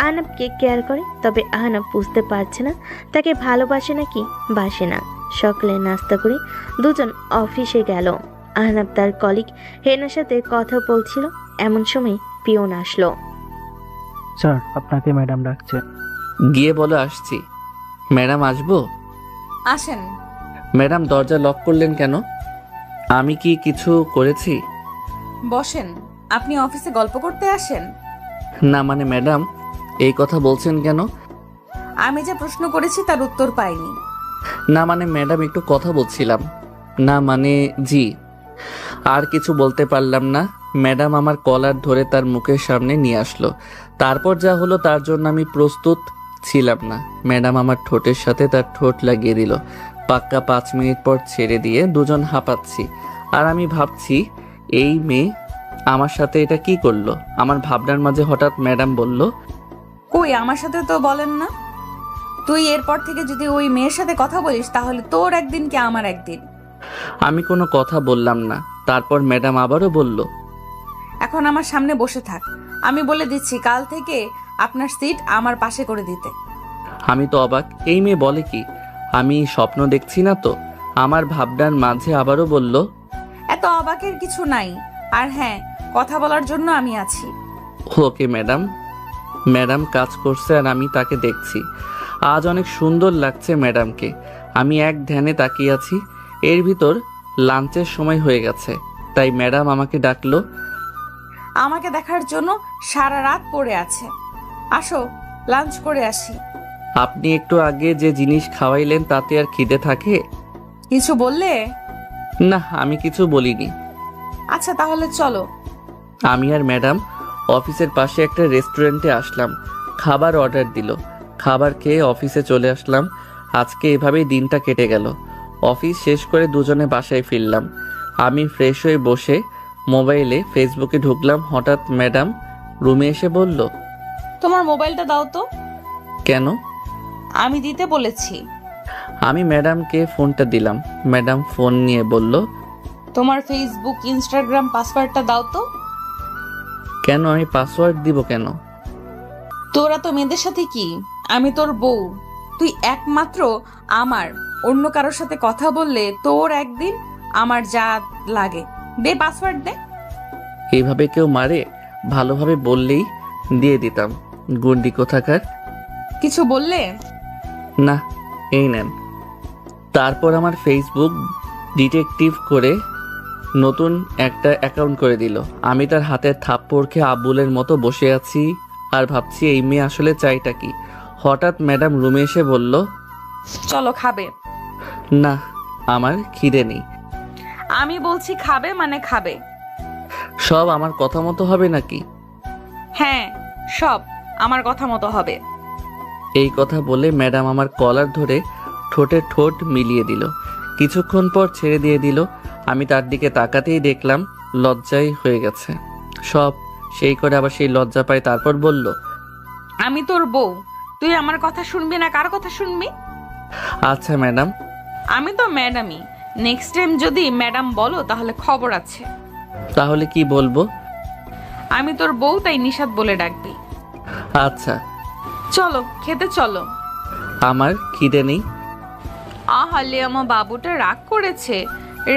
আহনাফকে কেয়ার করে, তবে আহনাফ বুঝতে পারছে না তাকে ভালোবাসে নাকি বাসে না। সকালে নাস্তা করে দুজন অফিসে গেল। আহনাফ তার কলিগ হেনার সাথে কথা বলছিল, এমন সময় পিয়ন আসলো। স্যার, আপনাকে ম্যাডাম ডাকছে। গিয়ে বলো আসছি। ম্যাডাম আসবো? আসেন। ম্যাডাম দরজা লক করলেন কেন? আমি কি কিছু করেছি? বসেন। আপনি অফিসে গল্প করতে আসেন? না মানে ম্যাডাম, এই কথা বলছেন কেন? আমি যে প্রশ্ন করেছি তার উত্তর পাইনি। না মানে ম্যাডাম, একটু কথা বলছিলাম। না মানে জি। আর কিছু বলতে পারলাম না। ম্যাডাম আমার কলার ধরে তার মুখের সামনে নিয়ে আসলো। তারপর যা হলো তার জন্য আমি প্রস্তুত ছিলাম না। ম্যাডাম আমার ঠোঁটের সাথে তার ঠোঁট লাগিয়ে দিল। পাক্কা 5 মিনিট পর ছেড়ে দিয়ে দুজন হাঁপাচ্ছি। আর আমি ভাবছি এই মেয়ে আমার সাথে এটা কি করলো। আমার ভাবনার মাঝে হঠাৎ ম্যাডাম বলল, কই, আমার সাথে তো বলেন না। তুই এরপর থেকে যদি ওই মেয়ের সাথে কথা বলিস তাহলে তোর একদিন কি আমার একদিন। আমি কোনো কথা বললাম না। তারপর ম্যাডাম আবারও বলল, এখন আমার সামনে বসে থাক। আমি বলে দিচ্ছি কাল থেকে আপনার সিট আমার পাশে করে দিতে। আমি তো অবাক, এই মেয়ে বলে কি? আমি স্বপ্ন দেখছি না তো? আমার ভাবনার মাঝে আবারও বলল, এত অবাকের কিছু নাই। আর হ্যাঁ, কথা বলার জন্য আমি আছি। Okay madam. ম্যাডাম কাজ করছে আর আমি তাকে দেখছি। আজ অনেক সুন্দর লাগছে ম্যাডামকে। আমি এক ধ্যানে তাকিয়ে আছি। এর ভিতর লাঞ্চের সময় হয়ে গেছে, তাই ম্যাডাম আমাকে ডাকলো। আমাকে দেখার জন্য সারা রাত পড়ে আছে। আসো, লাঞ্চ করে আসি। আপনি একটু আগে যে জিনিস খাওয়াইলেন তাতে আর খিদে থাকে? কিছু বললে? না, আমি কিছু বলিনি। আচ্ছা তাহলে চলো। আমি আর ম্যাডাম অফিসের পাশে একটা রেস্টুরেন্টে আসলাম। খাবার অর্ডার দিল। খাবার খেয়ে অফিসে চলে আসলাম। আজকে এভাবেই দিনটা কেটে গেল। অফিস শেষ করে দুজনে বাসায় ফিরলাম। আমি ফ্রেশ হয়ে বসে মোবাইলে ফেসবুকে ঢুকলাম, হঠাৎ ম্যাডাম রুমে এসে বলল, তোমার মোবাইলটা দাও তো। কেন? আমি দিতে বলেছি। আমি ম্যাডামকে ফোনটা দিলাম। ম্যাডাম ফোন নিয়ে বলল, তোমার ফেসবুক ইনস্টাগ্রাম পাসওয়ার্ডটা দাও তো। কেন? আমি পাসওয়ার্ড দিব কেন? তোরা তো মেয়েদের সাথে কি, আমি তোর বউ, তুই একমাত্র আমার। অন্য কারোর সাথে কথা বললে তোর একদিন, আমার যা লাগে। দে পাসওয়ার্ড দে। এইভাবে কেউ মারে? ভালোভাবে বললেই দিয়ে দিতাম। গুন্ডি কোথাকার। কিছু বললে? না, এই নেন। তারপর আমার ফেসবুক ডিটেকটিভ করে নতুন একটা অ্যাকাউন্ট করে দিল। আমি তার হাতের থাপ্পড় খেয়ে আবুলের মতো বসে আছি আর ভাবছি এই মেয়ে আসলে চাইটা কি। হঠাৎ ম্যাডাম রুমে এসে বলল, চলো খাবে। না, আমার খিদে নেই। আমি বলছি খাবে মানে খাবে। সব আমার কথা মতো হবে নাকি? হ্যাঁ, সব আমার কথা মতো হবে। এই কথা বলে ম্যাডাম আমার কলার ধরে ঠোঁটে ঠোঁট মিলিয়ে দিল। কিছুক্ষণ পর ছেড়ে দিয়ে দিল। আমি তার দিকে তাকাতেই দেখলাম লজ্জাই হয়ে গেছে সব। সেই করে আবার সেই লজ্জা পায়। তারপর বলল, আমি তোর বউ, তুই আমার কথা শুনবি না কার কথা শুনবি? আচ্ছা ম্যাডাম। আমি তো ম্যাডামই। নেক্সট টাইম যদি ম্যাডাম বলো তাহলে খবর আছে। তাহলে কি বলবো? আমি তোর বউ, তাই নিশাত বলে ডাকবি। আচ্ছা। চলো খেতে চলো। আমার খিদে নেই। আহালে, আমার বাবুটা রাগ করেছে।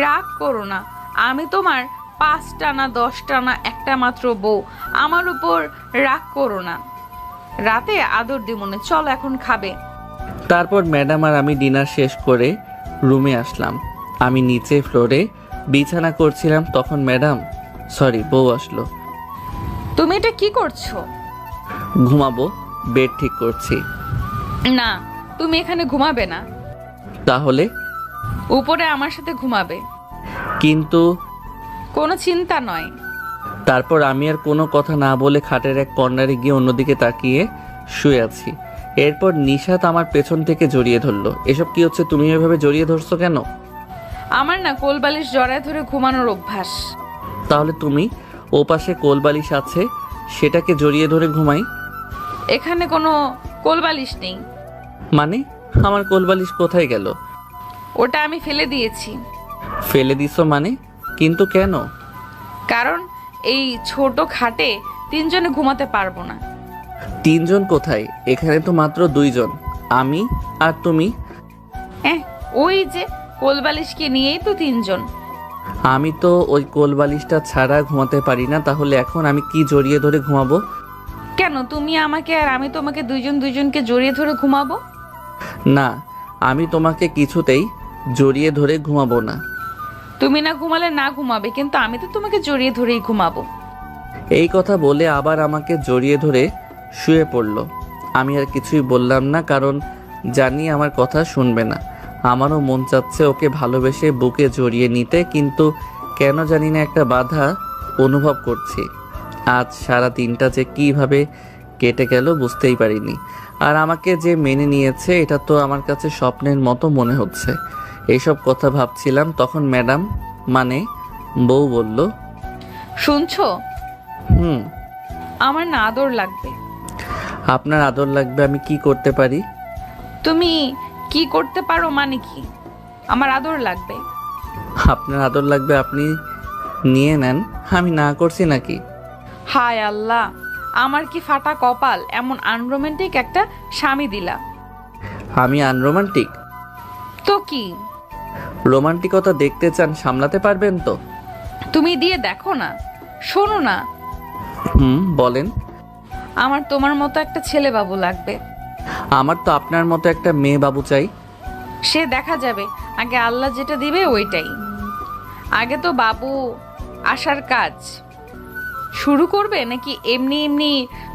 রাগ করো না, আমি তোমার 5টা না 10টা না একটা মাত্র বউ। আমার উপর রাগ করো না। রাতে আদর দিমনে। চলো এখন খাবে। তারপর ম্যাডাম আর আমি ডিনার শেষ করে রুমে আসলাম। আমি নিচে ফ্লোরে বিছানা করছিলাম, তখন ম্যাডাম বউ আসলো। তুমি এটা কি করছো? ঘুমাবো, বেড ঠিক করছি। না, তুমি এখানে ঘুমাবে না। তাহলে? উপরে আমার সাথে ঘুমাবে। কিন্তু কোনো চিন্তা নয়। তারপর আমি আর কোনো কথা না বলে খাটের এক কর্নারে গিয়ে অন্যদিকে তাকিয়ে শুয়ে আছি। এরপর নিশাত আমার পেছন থেকে জড়িয়ে ধরলো। এসব কি হচ্ছে? তুমি এভাবে জড়িয়ে ধরছো কেন? আমার না কোলবালিশ জড়ায় ধরে ঘুমানোর অভ্যাস। তাহলে তুমি ওপাশে কোলবালিশ আছে, সেটাকে জড়িয়ে ধরে ঘুমাই। এখানে কোনো কোলবালিশ নেই। মানে? আমার কোলবালিশ কোথায় গেল? ওটা আমি ফেলে দিয়েছি। ফেলে দিছো মানে? কিন্তু কেন? কারণ এই ছোট খাটে 3 জনে ঘুমাতে পারবো না। 3 জন কোথায়? এখানে তো মাত্র 2 জন, আমি আর তুমি। ওই যে কোলবালিশকে নিয়েই তো 3 জন। আমি তো ওই কোলবালিশটা ছাড়া ঘুমাতে পারি না। তাহলে এখন আমি কি জড়িয়ে ধরে ঘুমাবো? কেন তুমি আমাকে আর আমি তোমাকে দুইজনকে জড়িয়ে ধরে ঘুমাবো? না, আমি তোমাকে কিছুতেই জড়িয়ে ধরে ঘুমাবো না। তুমি না ঘুমালে না ঘুমাবে, কিন্তু আমি তো তোমাকে জড়িয়ে ধরেই ঘুমাবো। এই কথা বলে আবার আমাকে জড়িয়ে ধরে শুয়ে পড়ল। আমি আর কিছুই বললাম না, কারণ জানি আমার কথা শুনবে না। আমারও মন চাচ্ছে ওকে ভালোবেসে বুকে জড়িয়ে নিতে, কিন্তু কেন জানি না একটা বাধা অনুভব করছি। আজ সারা দিনটা যে কিভাবে কেটে গেল বুঝতেই পারিনি। আর আমাকে যে মেনে নিয়েছে এটা তো আমার কাছে স্বপ্নের মতো মনে হচ্ছে। এইসব কথা ভাবছিলাম, তখন ম্যাডাম মানে বউ বলল, শুনছো? আমার না আদর লাগবে। আপনার আদর লাগবে? আমি কি করতে পারি? তুমি কি করতে পারো মানে কি? আমার আদর লাগবে। আপনার আদর লাগবে, আপনি নিয়ে নেন। আমি না করছি নাকি? হায় আল্লাহ, আমার কি ফাটা কপাল, এমন আনরোমান্টিক একটা স্বামী দিলা। আমি আনরোমান্টিক? তো কি? রোমান্টিকতা দেখতে চান, সামলাতে পারবেন তো? তুমি দিয়ে দেখো না। শোনো না। বলেন। আমার তোমার মতো একটা ছেলে বাবু লাগবে। আমার তো আপনার মতো একটা মেয়ে বাবু চাই। সে দেখা যাবে, আগে আল্লাহ যেটা দিবে ওইটাই। আগে তো বাবু আসার কাজ শুরু করবে, নাকি এমনি এমনি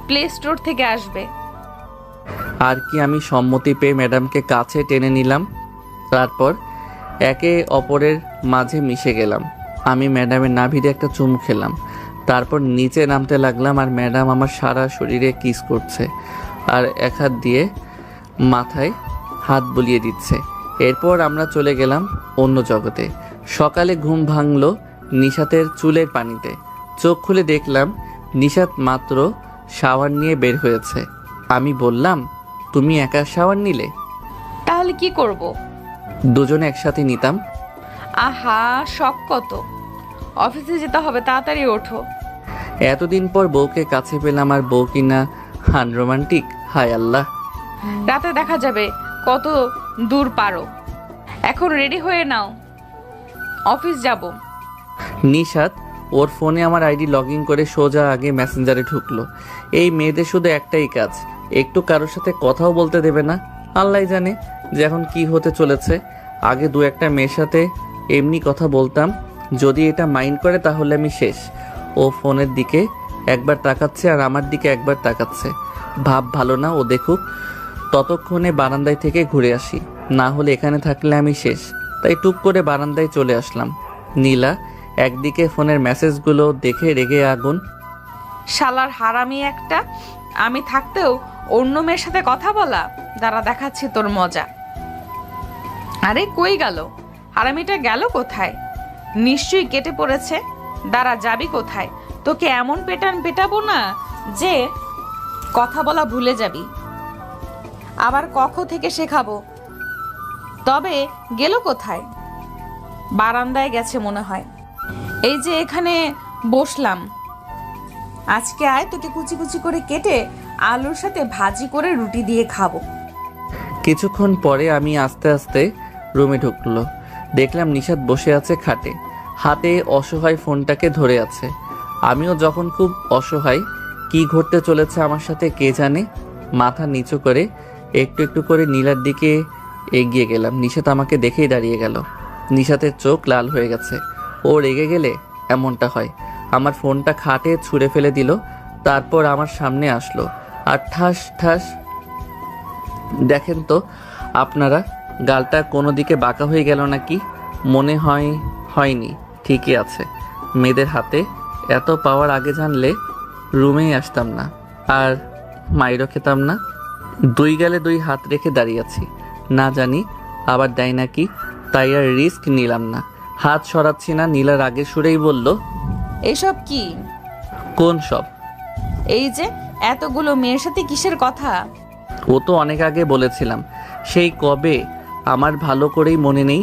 প্লে স্টোর থেকে আসবে? আর কি, আমি সম্মতি পেয়ে ম্যাডামকে কাছে টেনে নিলাম। তারপর একে অপরের মাঝে মিশে গেলাম। আমি ম্যাডামের নাভিতে একটা চুমু খেলাম। তারপর নিচে নামতে লাগলাম, আর ম্যাডাম আমার সারা শরীরে কিস করছে আর এক হাত দিয়ে মাথায় হাত বুলিয়ে দিচ্ছে। এরপর আমরা চলে গেলাম অন্য জগতে। সকালে ঘুম ভাঙলো নিশাতের চুলের পানিতে। চোখ খুলে দেখলাম নিশাত মাত্র শাওয়ার নিয়ে বের হয়েছে। আমি বললাম, তুমি একা শাওয়ার নিলে? তাহলে কি করব? দুজনে একসাথে নিতাম। আহা, শখ কত! অফিসে যেতে হবে, তাড়াতাড়ি ওঠো। এতদিন পর বউকে কাছে পেলাম, আর বউ কিনা আনরোমান্টিক। হায় আল্লাহ। রাতে দেখা যাবে কত দূর পারো। এখন রেডি হয়ে নাও, অফিস যাব। নিশাত ওর ফোনে আমার আইডি লগ ইন করে সোজা আগে মেসেঞ্জারে ঢুকলো। এই মেয়েদের শুধু একটাই কাজ, একটু কারোর সাথে কথাও বলতে দেবে না। আল্লাহ জানে যে এখন কি হতে চলেছে। আগে দু একটা মেয়ের সাথে এমনি কথা বলতাম, যদি এটা মাইন্ড করে তাহলে আমি শেষ। ও ফোনের দিকে একবার তাকাচ্ছে আর আমার দিকে একবার তাকাচ্ছে। ভাব ভালো না, ও দেখুক। ততক্ষণে বারান্দায় থেকে ঘুরে আসি, না হলে এখানে থাকলে আমি শেষ। তাই টুক করে বারান্দায় চলে আসলাম। নীলা একদিকে ফোনের মেসেজগুলো দেখে রেগে আগুন। শালার হারামি একটা, আমি থাকতেও অন্য মেয়ের সাথে কথা বলা। দাঁড়া, দেখাচ্ছি তোর মজা। আরে কই গেল হারামিটা? গেল কোথায়? নিশ্চয়ই কেটে পড়েছে। দাঁড়া, যাবি কোথায়? তোকে এমন পেটাবো না যে কথা বলা ভুলে যাবি। আবার কখ থেকে শেখাবো। তবে গেল কোথায়? বারান্দায় গেছে মনে হয়। এই যে এখানে বসলাম, আজকে আয়, তোকে কুচি কুচি করে কেটে আলুর সাথে ভাজি করে রুটি দিয়ে খাবো। কিছুক্ষণ পরে আমি আস্তে আস্তে রুমে ঢুকলো। দেখলাম নিশাত বসে আছে খাটে, হাতে অসহায় ফোনটাকে ধরে আছে। আমিও যখন খুব অসহায়, কি ঘটতে চলেছে আমার সাথে কে জানে। মাথা নিচু করে একটু একটু করে নীলার দিকে এগিয়ে গেলাম। নিশাত আমাকে দেখেই দাঁড়িয়ে গেল। নিশাতের চোখ লাল হয়ে গেছে। ও রেগে গেলে এমনটা হয়। আমার ফোনটা খাটে ছুঁড়ে ফেলে দিল, তারপর আমার সামনে আসলো আর ঠাস ঠাস। দেখেন তো আপনারা, গালটা কোনো দিকে বাঁকা হয়ে গেল নাকি? মনে হয় হয়নি, ঠিকই আছে। মেয়েদের হাতে এত পাওয়ার আগে জানলে রুমেই আসতাম না, আর মাইরও খেতাম না। দুই গালে দুই হাত রেখে দাঁড়িয়ে আছি, না জানি আবার দেয় নাকি, তাই আর রিস্ক নিলাম না। হাত সরাচ্ছি না। নীলার আগে সুরেই বলল, এসব কি? কোন সব? এই যে এতগুলো মেয়ের সাথে কিসের কথা? ও তো অনেক আগে বলেছিলাম, সেই কবে, আমার ভালো করেই মনে নেই।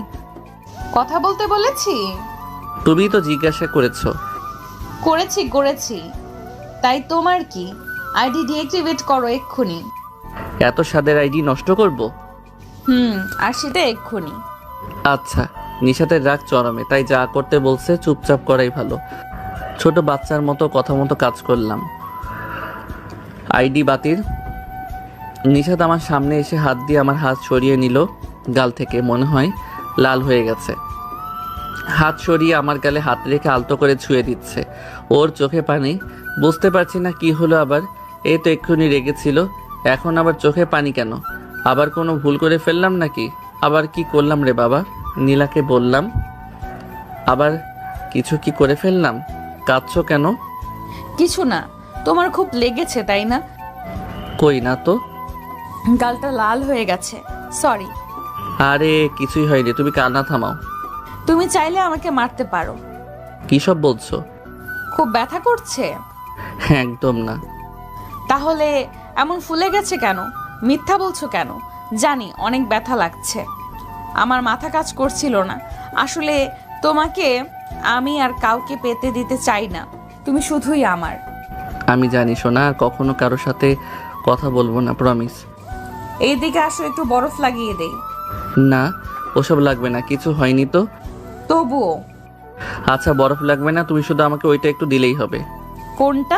কথা বলতে বলেছি? তুমি তো জিজ্ঞাসা করেছো। করেছি। তাই তোমার কি? আইডি ডিএক্টিভেট করো এক্ষুনি। এত স্বাদের আইডি নষ্ট করব? আর সেটা এক্ষুনি। আচ্ছা। নিশাতের রাগ চরমে, তাই যা করতে বলছে চুপচাপ করাই ভালো। ছোট বাচ্চার মতো কথা মতো কাজ করলাম। আইডি বাতিল। নিশাত আমার সামনে এসে হাত দিয়ে আমার হাত সরিয়ে নিল গাল থেকে। মনে হয় লাল হয়ে গেছে। হাত সরিয়ে আমার গালে হাত রেখে আলতো করে ছুঁয়ে দিচ্ছে। ওর চোখে পানি। বুঝতে পারছি না কি হলো আবার। এই তো এক্ষুনি রেগেছিল, এখন আবার চোখে পানি কেন? আবার কোনো ভুল করে ফেললাম নাকি? আবার কি করলাম রে বাবা? নীলাকে বললাম, আবার কিছু কি করে ফেললাম? কাঁদছো কেন? কিছু না, তোমার খুব লেগেছে তাই না? কই না তো। গালটা লাল হয়ে গেছে, সরি। আরে কিছুই হয়নি, তুমি কান্না থামাও। তুমি চাইলে আমাকে মারতে পারো। কি সব বলছো? খুব ব্যথা করছে? একদম না। তাহলে এমন ফুলে গেছে কেন? মিথ্যা বলছো কেন? জানি অনেক ব্যথা লাগছে, আমার মাথা কাজ করছিল না। আসলে তোমাকে আমি আর কাউকে পেতে দিতে চাই না, তুমি শুধুই আমার। আমি জানি সোনা, আর কখনো কারোর সাথে কথা বলবো না, প্রমিস। এইদিকে আসো, একটু বরফ লাগিয়ে দেই। না, ওসব লাগবে না, কিছু হয়নি তো। তবুও। আচ্ছা বরফ লাগবে না, তুমি শুধু আমাকে ওইটা একটু দিলেই হবে। কোনটা?